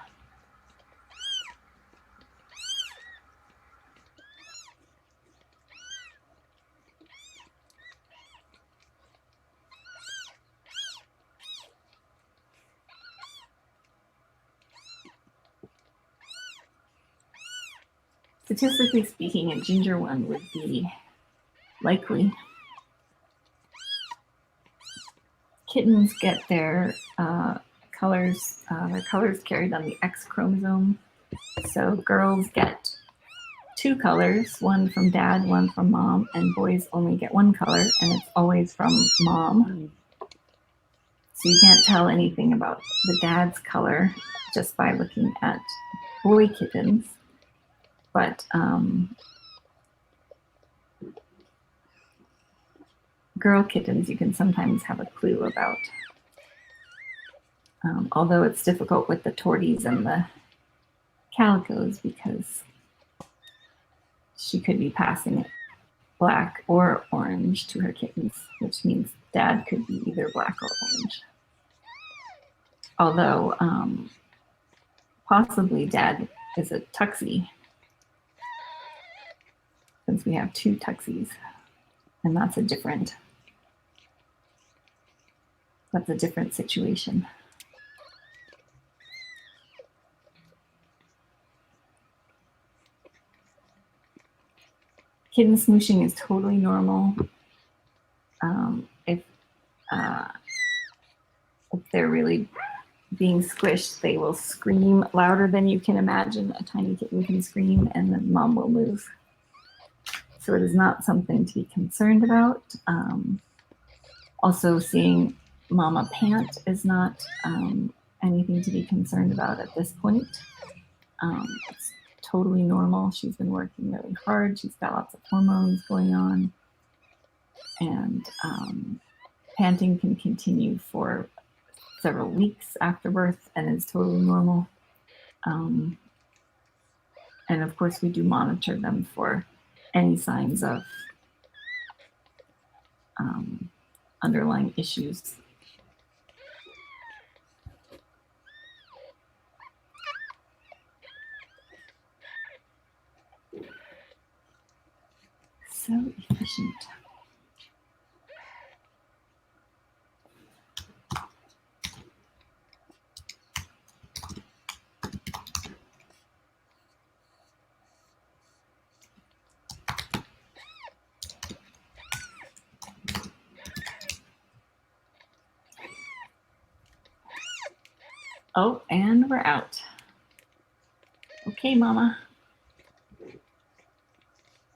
Statistically speaking, a ginger one would be likely. Kittens get their colors carried on the X chromosome. So girls get 2 colors, one from dad, one from mom, and boys only get 1 color, and it's always from mom. So you can't tell anything about the dad's color just by looking at boy kittens. But girl kittens you can sometimes have a clue about. Although it's difficult with the torties and the calicos because she could be passing it black or orange to her kittens, which means dad could be either black or orange. Although possibly dad is a tuxie, since we have 2 tuxies, and that's a different situation. Kitten smooshing is totally normal. If they're really being squished, they will scream louder than you can imagine. A tiny kitten can scream, and then mom will move. So it is not something to be concerned about. Also, seeing mama pant is not anything to be concerned about at this point. It's totally normal. She's been working really hard. She's got lots of hormones going on. And panting can continue for several weeks after birth and is totally normal. And of course, we do monitor them for any signs of underlying issues. So efficient. Oh, and we're out. Okay, mama.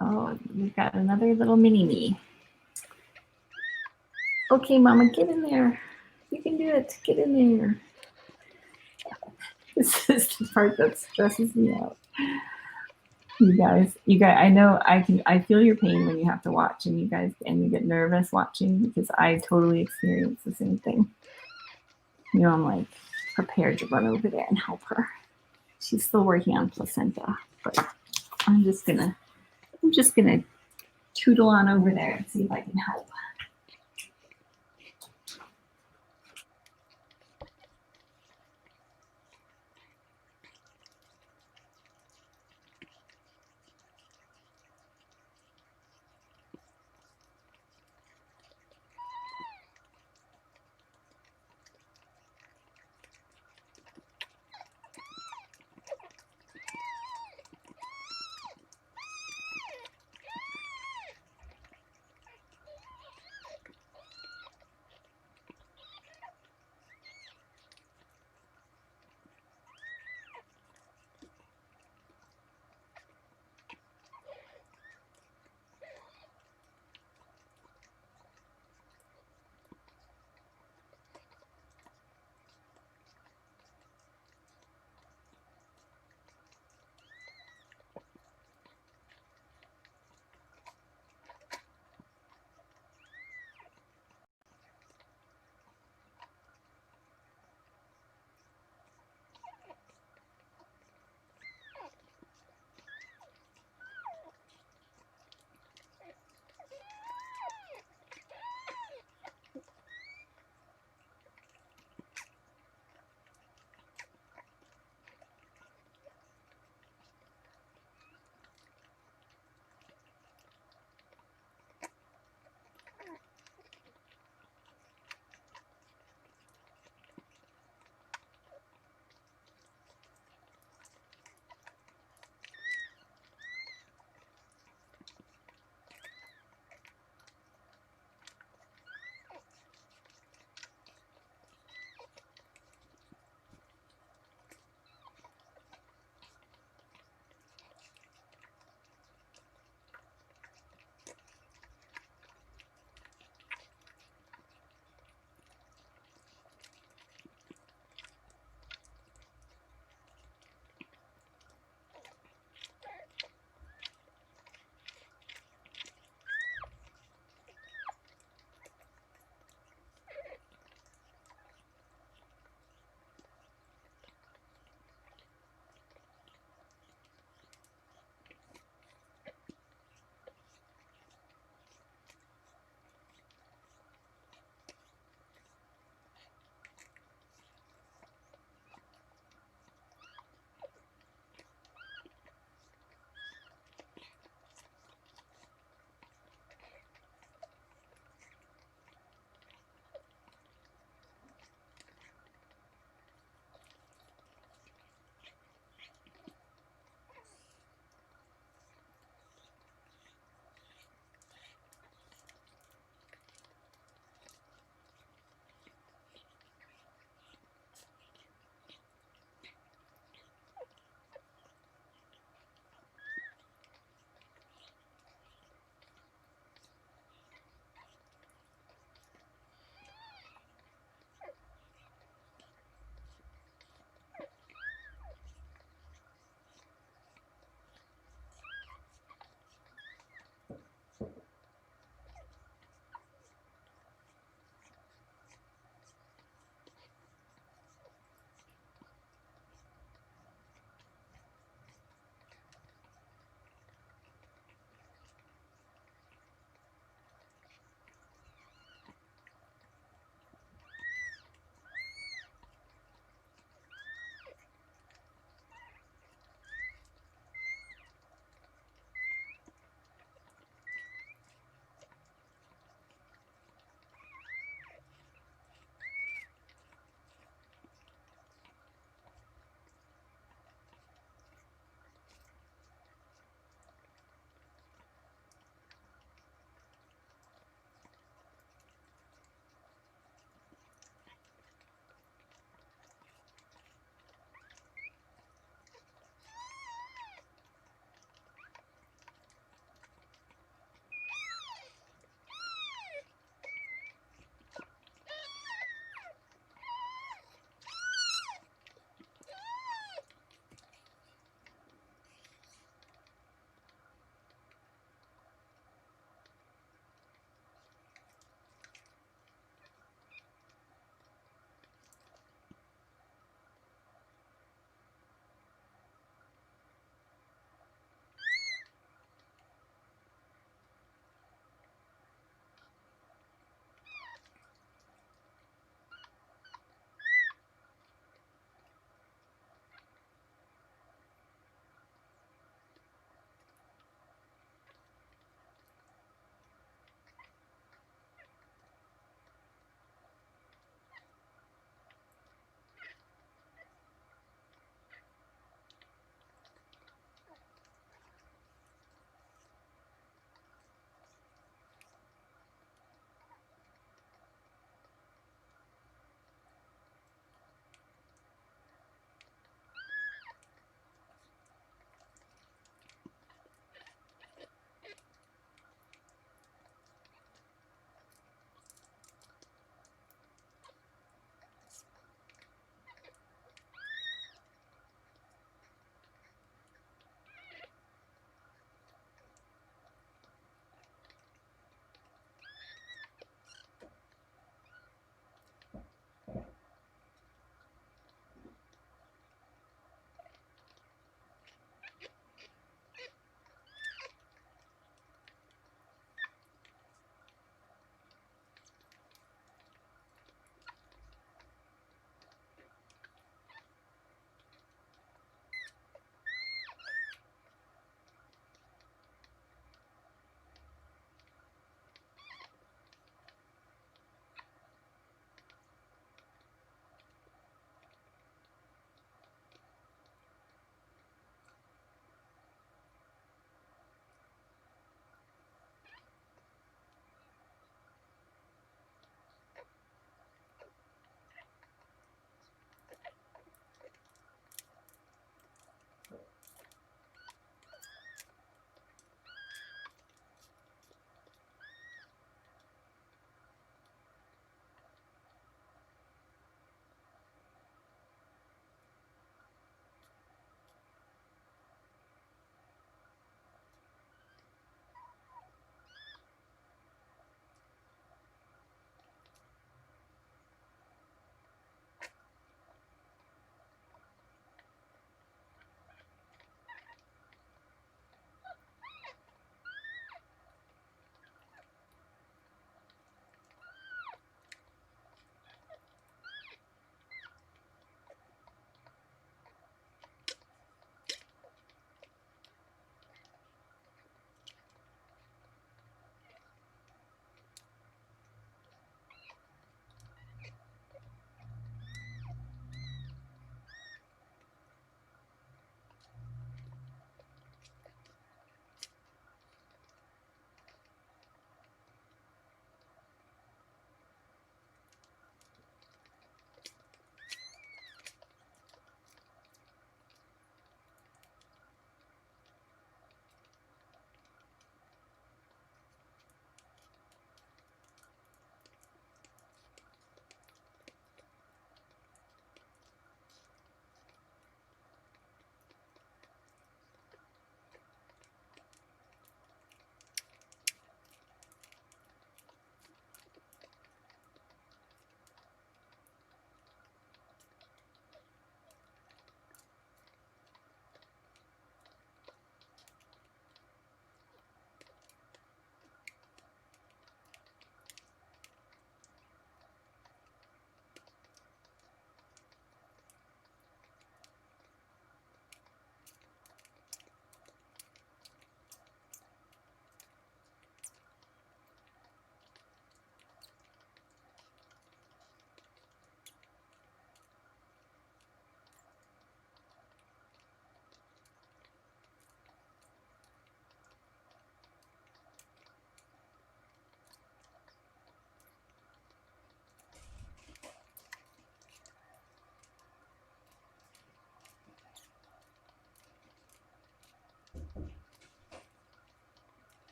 Oh, we've got another little mini me. Okay, mama, get in there. You can do it. Get in there. This is the part that stresses me out. You guys, I know I feel your pain when you have to watch and you get nervous watching because I totally experience the same thing. You know, I'm like prepared to run over there and help her. She's still working on placenta, but I'm just gonna tootle on over there and see if I can help.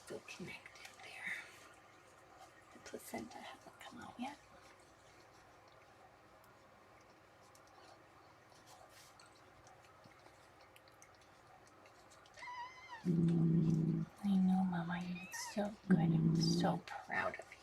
still connected there. The placenta hasn't come out yet. I know, Mama, you did so good. I'm so proud of you.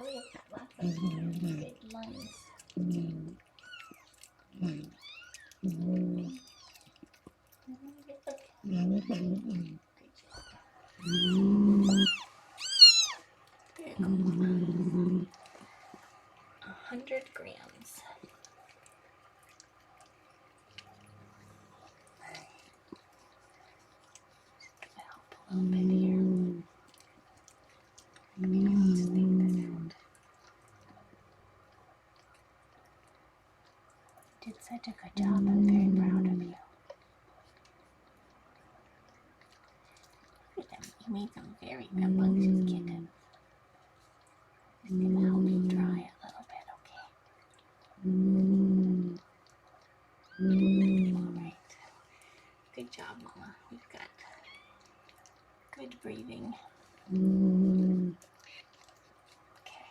You've got lots of big lungs. There you go. 100 grams. Help a little bit here. Maybe let's take this out. You did such a good job. I'm very proud of you. Look at them. You made them very rambunctious kittens. Just gonna help you dry a little bit, okay? Alright. Good job, Mama. We've got good breathing. Okay.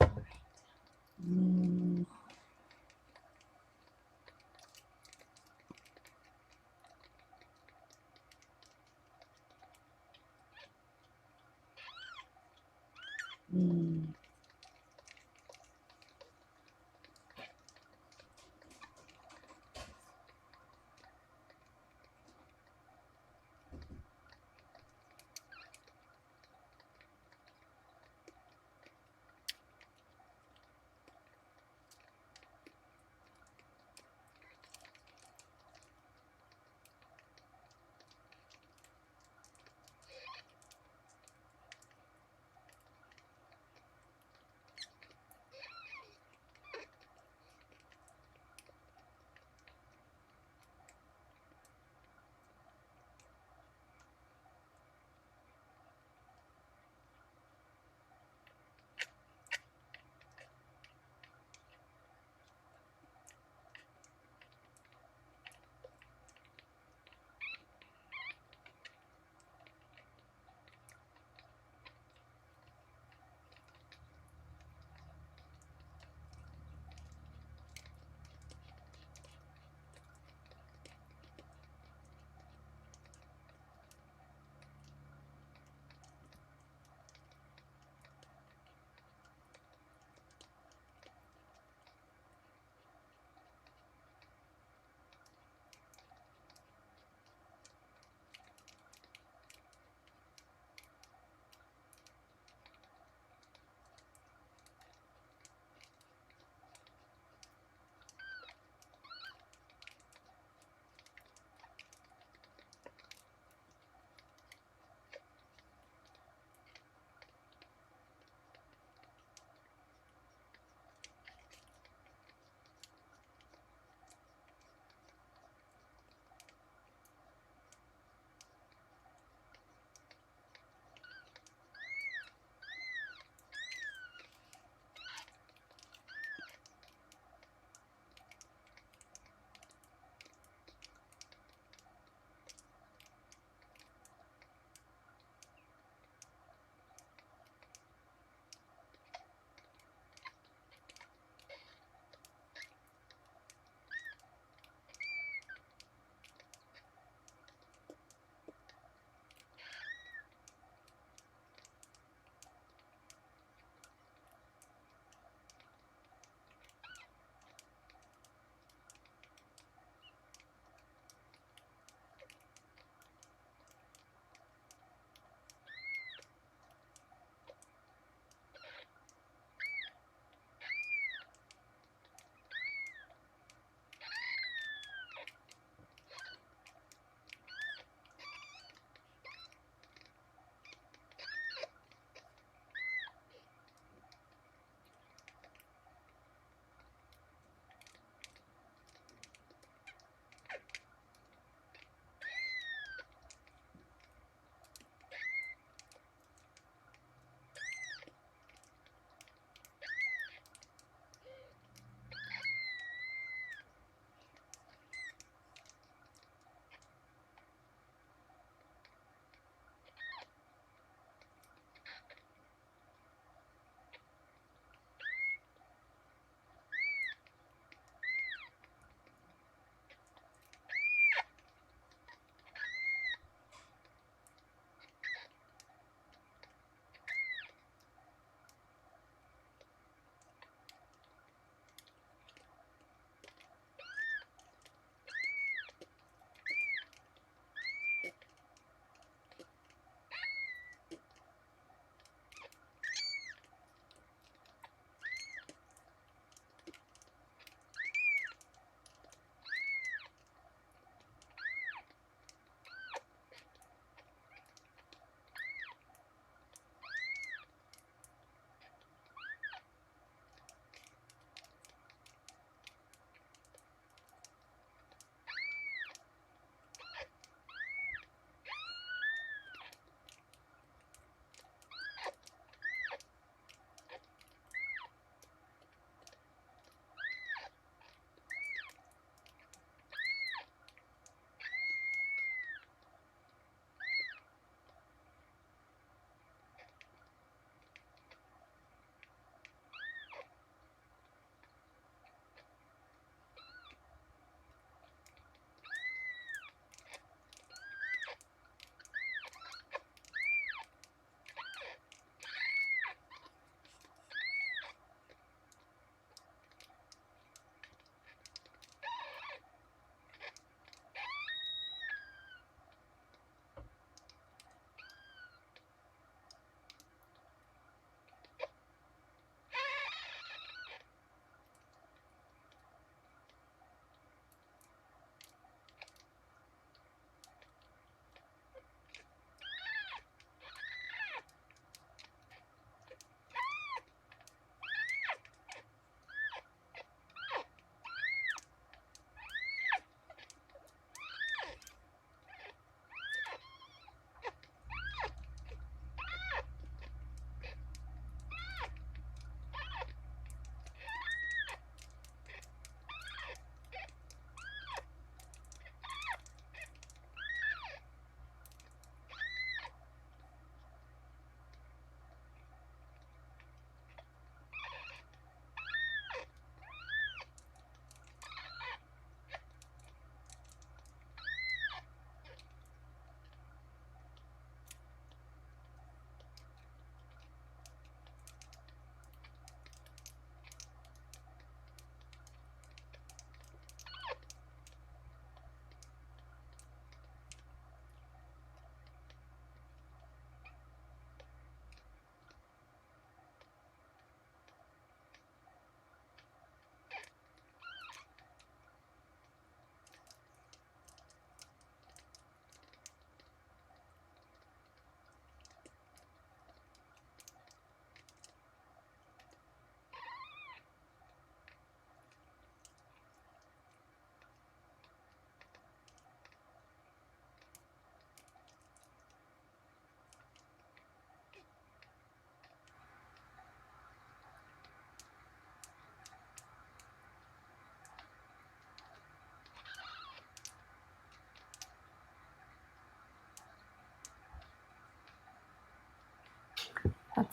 Alright.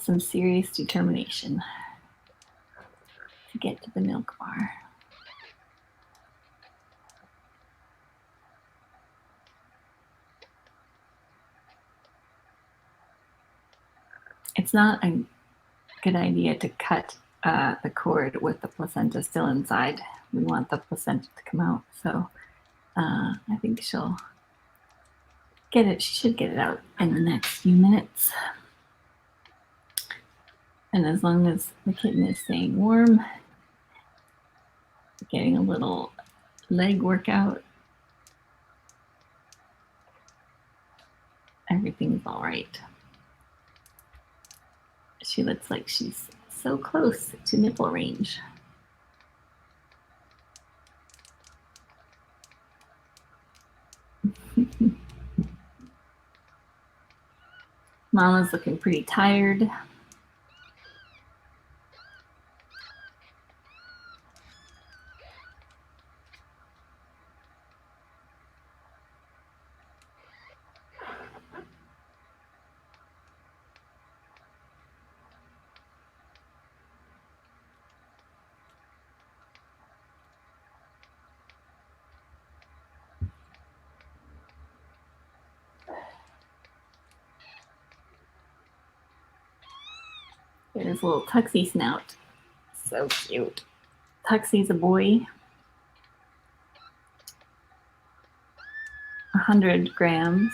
some serious determination to get to the milk bar. It's not a good idea to cut the cord with the placenta still inside. We want the placenta to come out. So I think she'll get it. She should get it out in the next few minutes. And as long as the kitten is staying warm, getting a little leg workout, everything's all right. She looks like she's so close to nipple range. Mama's looking pretty tired. There's a little Tuxie snout. So cute. Tuxie's a boy. 100 grams.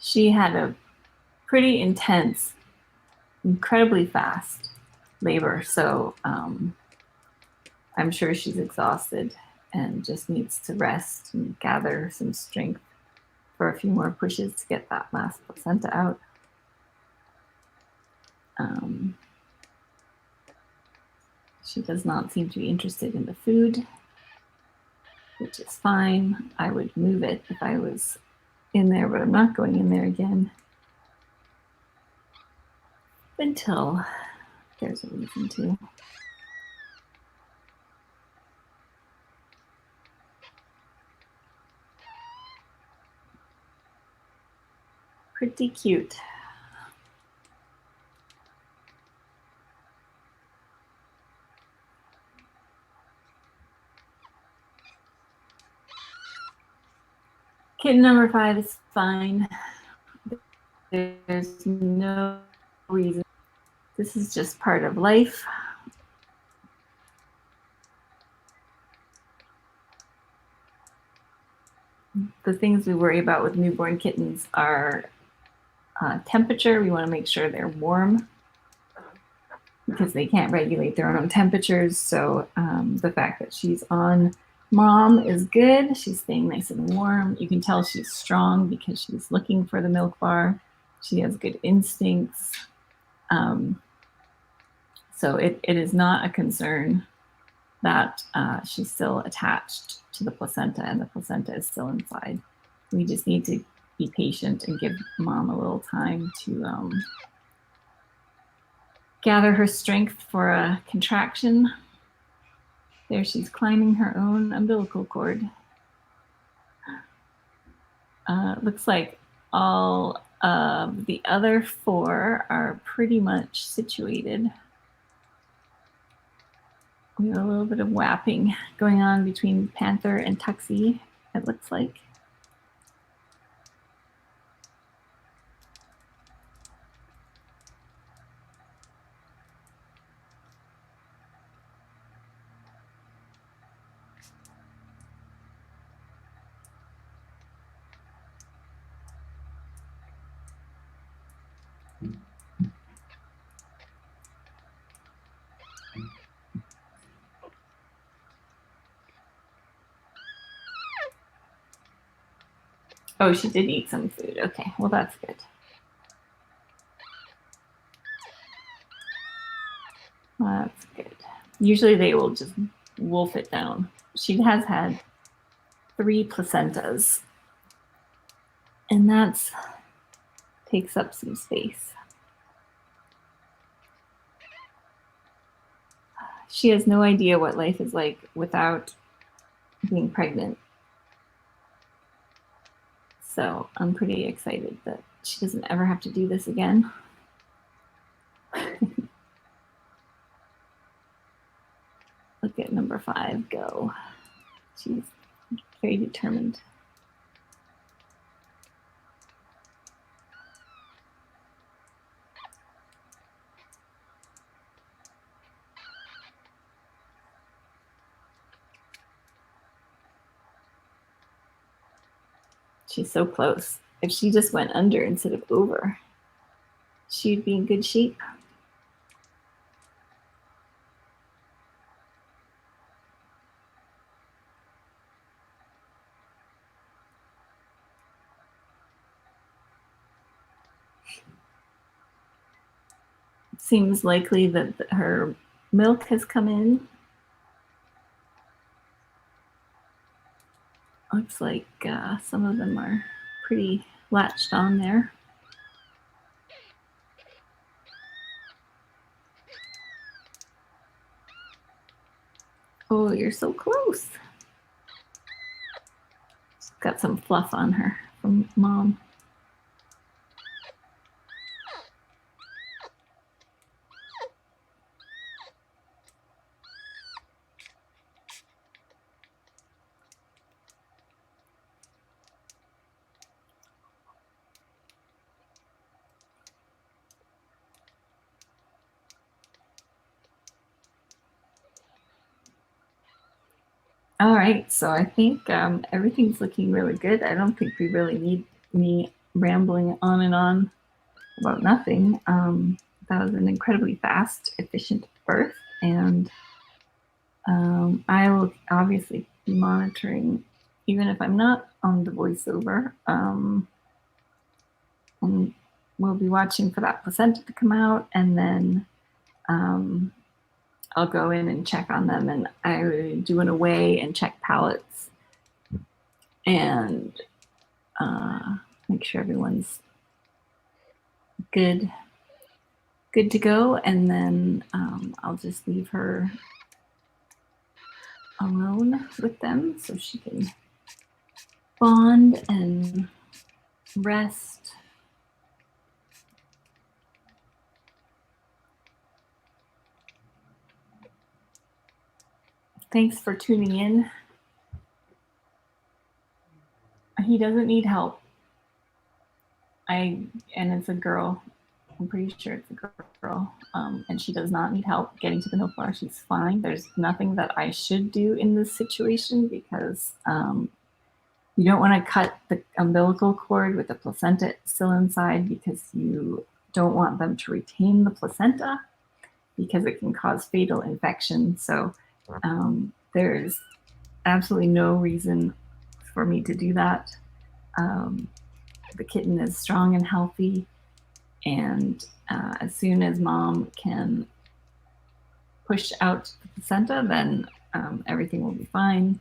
She had a pretty intense, incredibly fast labor. So I'm sure she's exhausted and just needs to rest and gather some strength for a few more pushes to get that last placenta out. She does not seem to be interested in the food, which is fine. I would move it if I was in there, but I'm not going in there again until there's a reason to. Pretty cute. Kitten number 5 is fine. There's no reason. This is just part of life. The things we worry about with newborn kittens are temperature. We want to make sure they're warm because they can't regulate their own temperatures. So the fact that she's on mom is good. She's staying nice and warm. You can tell she's strong because she's looking for the milk bar. She has good instincts. So it is not a concern that she's still attached to the placenta and the placenta is still inside. We just need to be patient and give mom a little time to gather her strength for a contraction. There she's climbing her own umbilical cord. Looks like all of the other 4 are pretty much situated. We have a little bit of whapping going on between Panther and Tuxie, it looks like. Oh, she did eat some food. Okay, well, that's good. That's good. Usually they will just wolf it down. She has had 3 placentas, and that takes up some space. She has no idea what life is like without being pregnant. So I'm pretty excited that she doesn't ever have to do this again. Look at number 5 go. She's very determined. She's so close. If she just went under instead of over, she'd be in good shape. It seems likely that her milk has come in. Looks like some of them are pretty latched on there. Oh, you're so close. She's got some fluff on her from mom. All right, so I think everything's looking really good. I don't think we really need me rambling on and on about nothing. That was an incredibly fast, efficient birth, and I will obviously be monitoring, even if I'm not on the voiceover, and we'll be watching for that placenta to come out, and then I'll go in and check on them, and I do an away and check pallets and make sure everyone's good to go, and then I'll just leave her alone with them so she can bond and rest. Thanks for tuning in. He doesn't need help. And it's a girl. I'm pretty sure it's a girl. And she does not need help getting to the milk bar. She's fine. There's nothing that I should do in this situation because you don't want to cut the umbilical cord with the placenta still inside because you don't want them to retain the placenta because it can cause fatal infection. So there's absolutely no reason for me to do that. The kitten is strong and healthy, and as soon as mom can push out the placenta, then everything will be fine.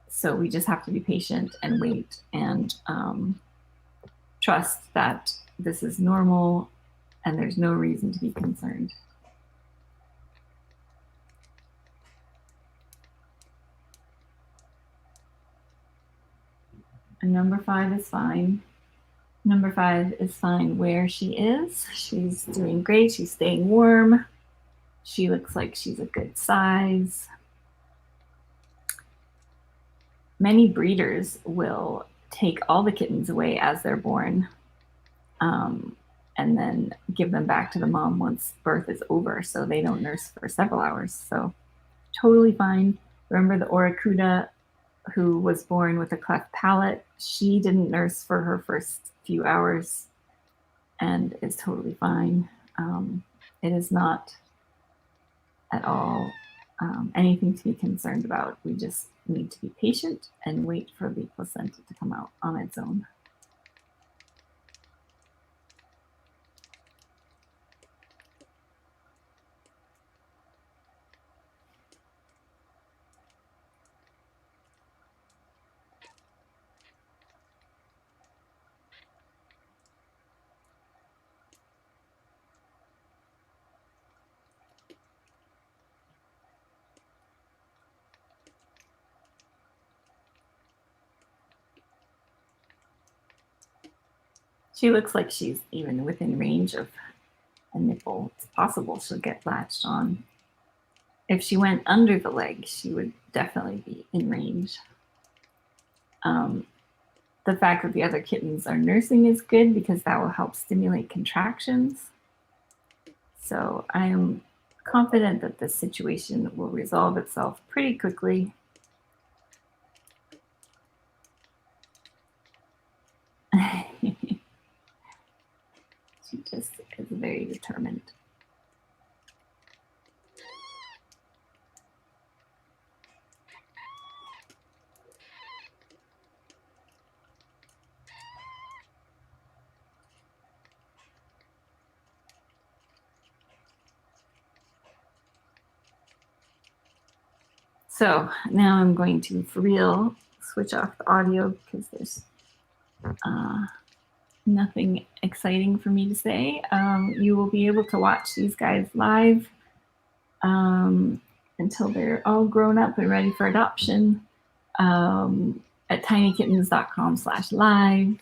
So we just have to be patient and wait and trust that this is normal and there's no reason to be concerned. And number 5 is fine. Number 5 is fine where she is. She's doing great. She's staying warm. She looks like she's a good size. Many breeders will take all the kittens away as they're born and then give them back to the mom once birth is over so they don't nurse for several hours. So totally fine. Remember the Oracuda who was born with a cleft palate? She didn't nurse for her first few hours and is totally fine. It is not at all anything to be concerned about. We just need to be patient and wait for the placenta to come out on its own. She looks like she's even within range of a nipple. It's possible she'll get latched on. If she went under the leg, she would definitely be in range. The fact that the other kittens are nursing is good because that will help stimulate contractions. So I am confident that this situation will resolve itself pretty quickly. She just is very determined. So now I'm going to, for real, switch off the audio because there's nothing exciting for me to say. You will be able to watch these guys live until they're all grown up and ready for adoption at tinykittens.com/live.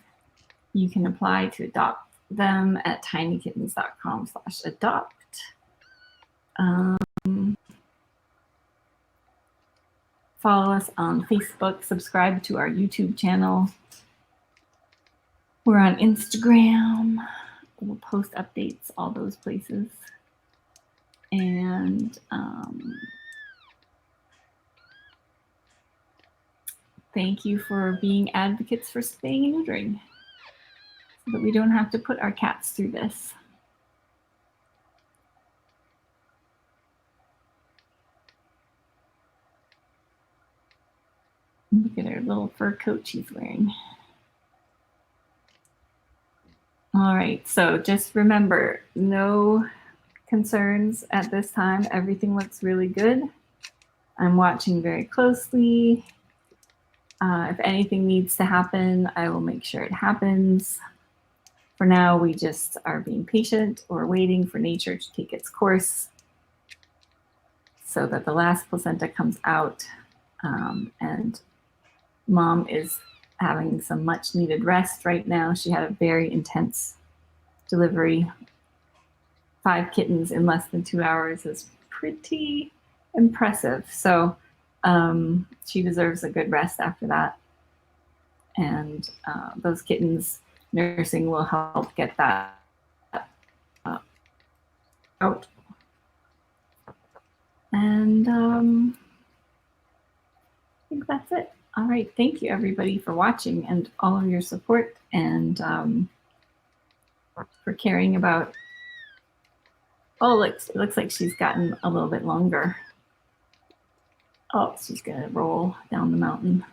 You can apply to adopt them at tinykittens.com/adopt. Follow us on Facebook, subscribe to our YouTube channel. We're on Instagram. We'll post updates, all those places. And thank you for being advocates for spaying and neutering so that we don't have to put our cats through this. Look at her little fur coat she's wearing. All right, so just remember, no concerns at this time. Everything looks really good. I'm watching very closely. If anything needs to happen, I will make sure it happens. For now, we just are being patient or waiting for nature to take its course so that the last placenta comes out and mom is having some much needed rest right now. She had a very intense delivery. 5 kittens in less than 2 hours is pretty impressive. So she deserves a good rest after that. And those kittens nursing will help get that out. And I think that's it. All right. Thank you, everybody, for watching and all of your support and for caring about. Oh, it looks like she's gotten a little bit longer. Oh, she's going to roll down the mountain.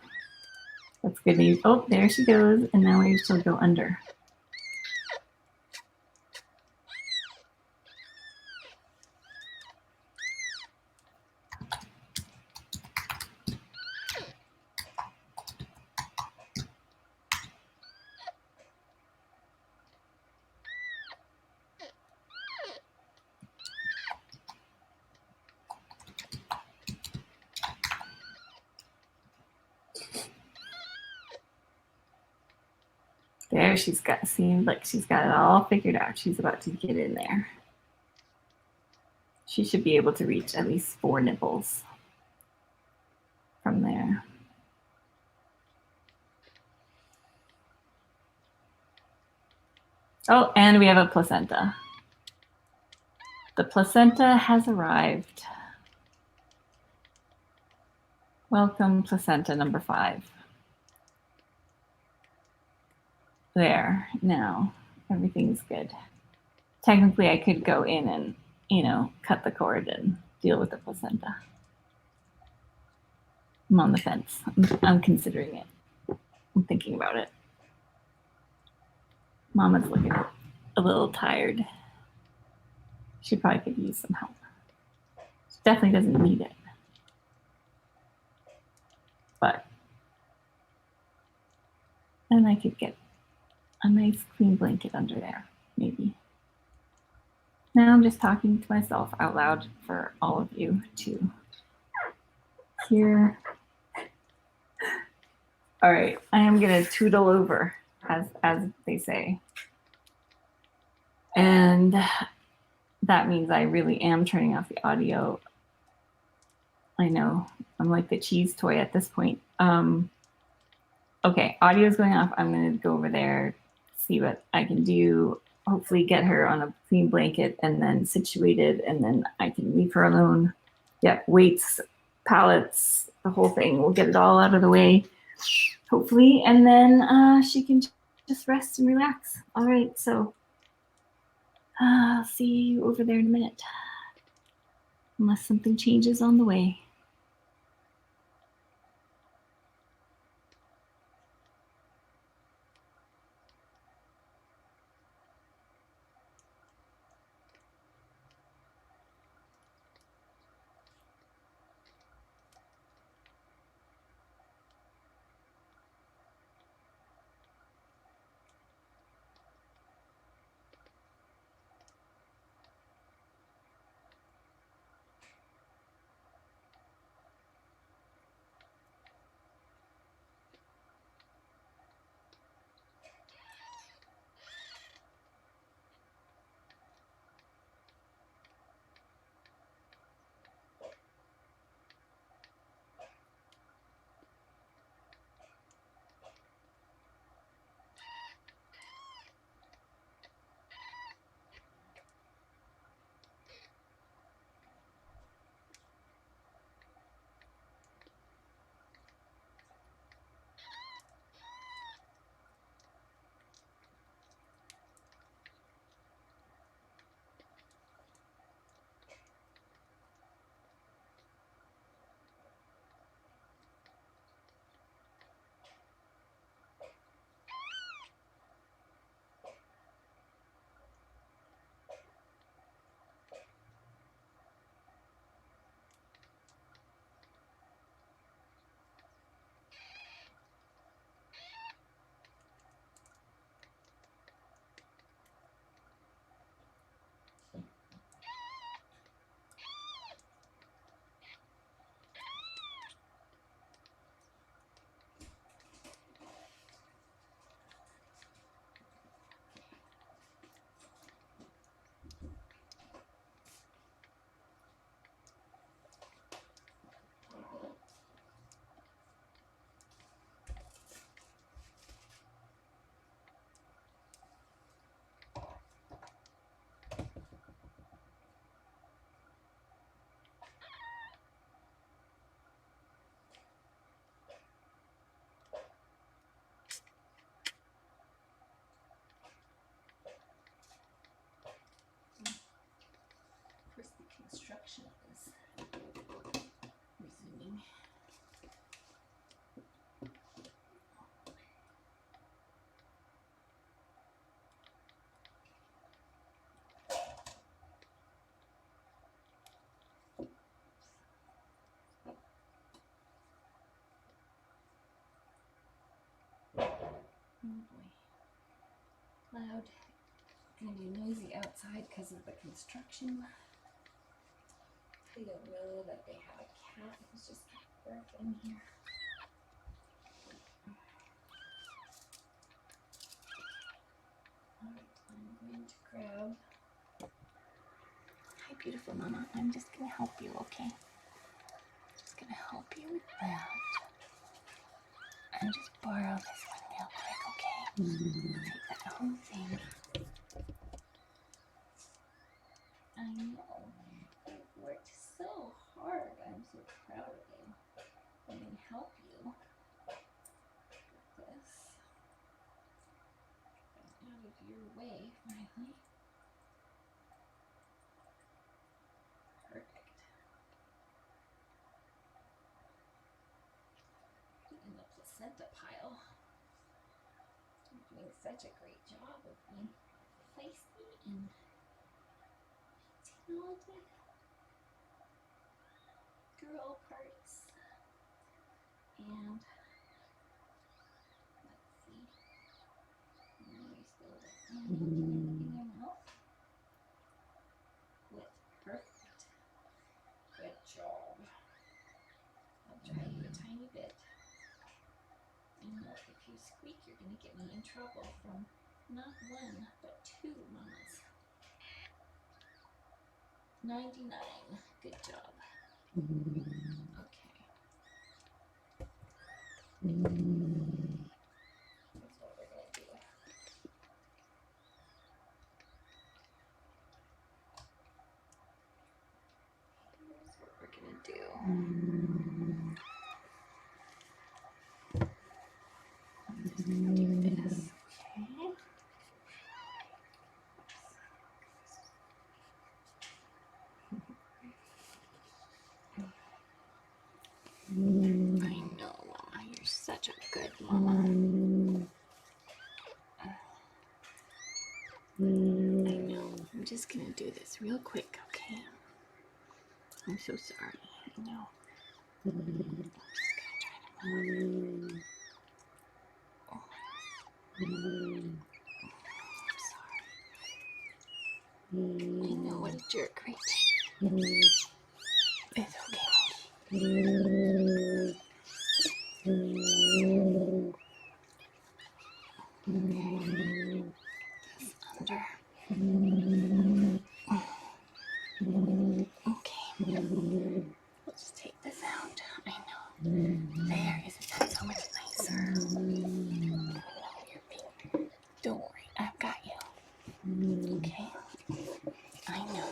That's good news. Oh, there she goes. And now maybe she'll go under. There, seems like she's got it all figured out. She's about to get in there. She should be able to reach at least 4 nipples from there. Oh, and we have a placenta. The placenta has arrived. Welcome, placenta number 5. There, now everything's good. Technically, I could go in and, cut the cord and deal with the placenta. I'm on the fence. I'm considering it. I'm thinking about it. Mama's looking a little tired. She probably could use some help. She definitely doesn't need it. But then I could get a nice clean blanket under there, maybe. Now I'm just talking to myself out loud for all of you to hear. All right, I am gonna tootle over, as they say. And that means I really am turning off the audio. I know, I'm like the cheese toy at this point. Okay, audio is going off. I'm gonna go over there, see what I can do. Hopefully get her on a clean blanket and then situated, and then I can leave her alone. Yeah, weights, pallets, the whole thing. We'll get it all out of the way, hopefully, and then she can just rest and relax. All right, so I'll see you over there in a minute, unless something changes on the way. Construction is resuming. Oh boy. Loud. Gonna be noisy outside because of the construction. They don't know that they have a cat who's just giving birth in here. Alright, I'm going to grab. Hi, beautiful mama. I'm just gonna help you, okay? Just gonna help you with that. And just borrow this one real quick, okay? Take that whole thing. I know. You've worked so hard. I'm so proud of you. Let me help you with this. Get out of your way, finally. Perfect. placenta pile. You're doing such a great job of being feisty and painting all the girl parts. And let's see. You're still in your mouth. Good. Perfect. Good job. I'll try you a tiny bit. I know if you squeak, you're going to get me in trouble from not one, but two mamas. 99. Good job. Okay. That's what we're going to do. Here's what we're going to do. I'm just going to do this. Okay. I know, Mama. You're such a good mama. I know. I'm just gonna do this real quick, okay? I'm so sorry. I know. I'm just gonna try to move. Oh. I'm sorry. I know, what a jerk, right? It's okay, monkey. This under. Okay. We'll just take this out. I know. There, isn't that so much nicer? Don't worry, I've got you. Okay. I know.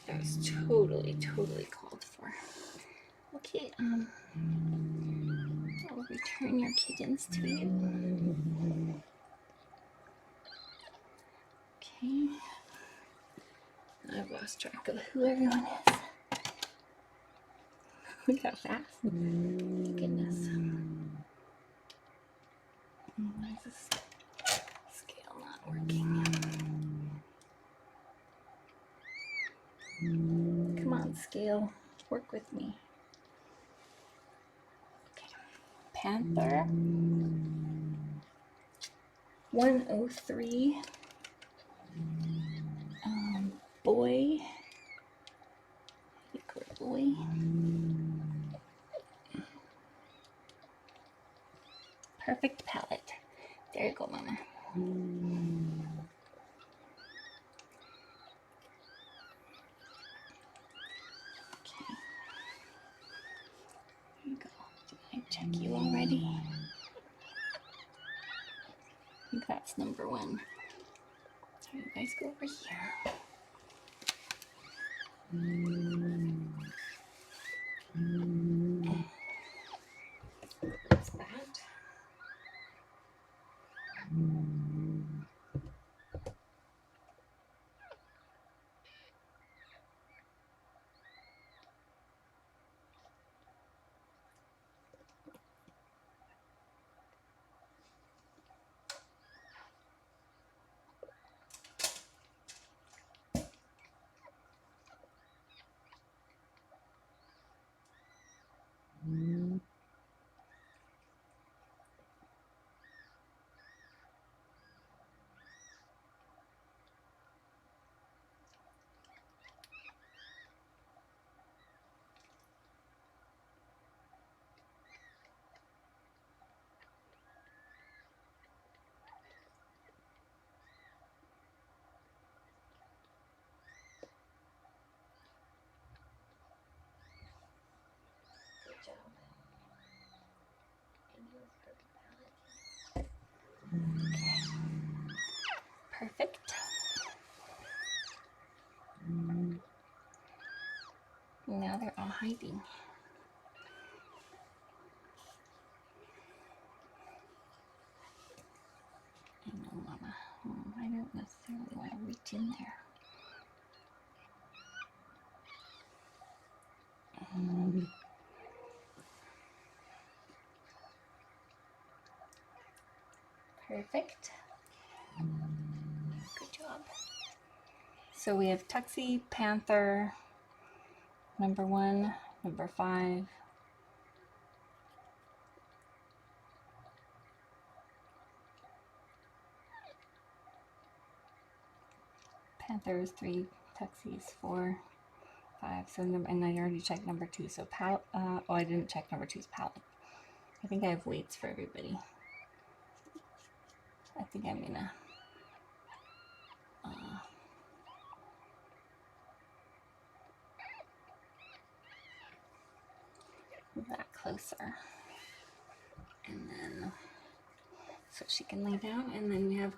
That was totally called for. Okay, I'll return your kittens to you. Okay. I've lost track of who everyone is. Look how fast. Goodness. Why is this scale not working? Come on, scale. Work with me. Okay. Panther. 103. Boy. Boy. Perfect palette. There you go, Mama. Okay. There you go. Did I check you already? I think that's number 1. So you guys go over here. What's that? Good job. And yours perfect palette. Perfect. Now they're all hiding. I know, Mama. I don't necessarily want to reach in there. Perfect. Good job. So we have Tuxie, Panther, number 1, number 5. Panther is 3, Tuxie's 4, 5. So and I already checked number 2. So oh, I didn't check number 2's palette. I think I have weights for everybody. I think I'm gonna move that closer, and then so she can lay down, and then we have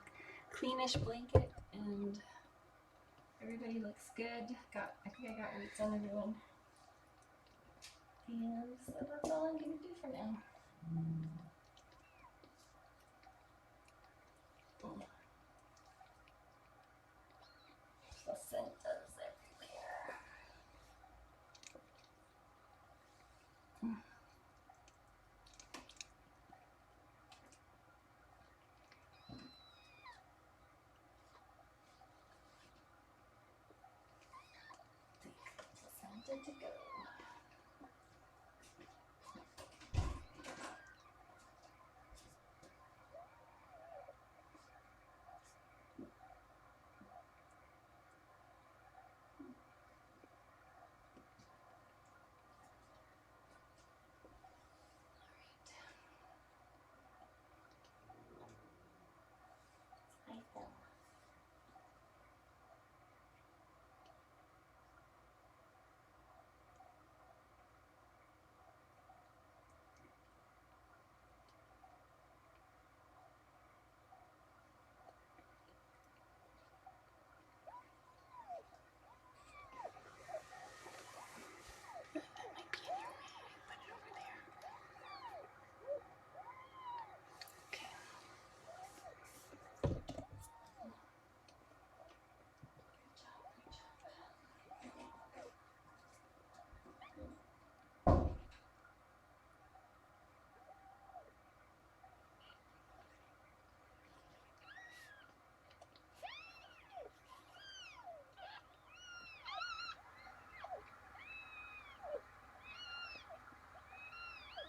cleanish blanket, and everybody looks good. I think I got weights on everyone, and so that's all I'm gonna do for now. Placentas everywhere. Placenta to go.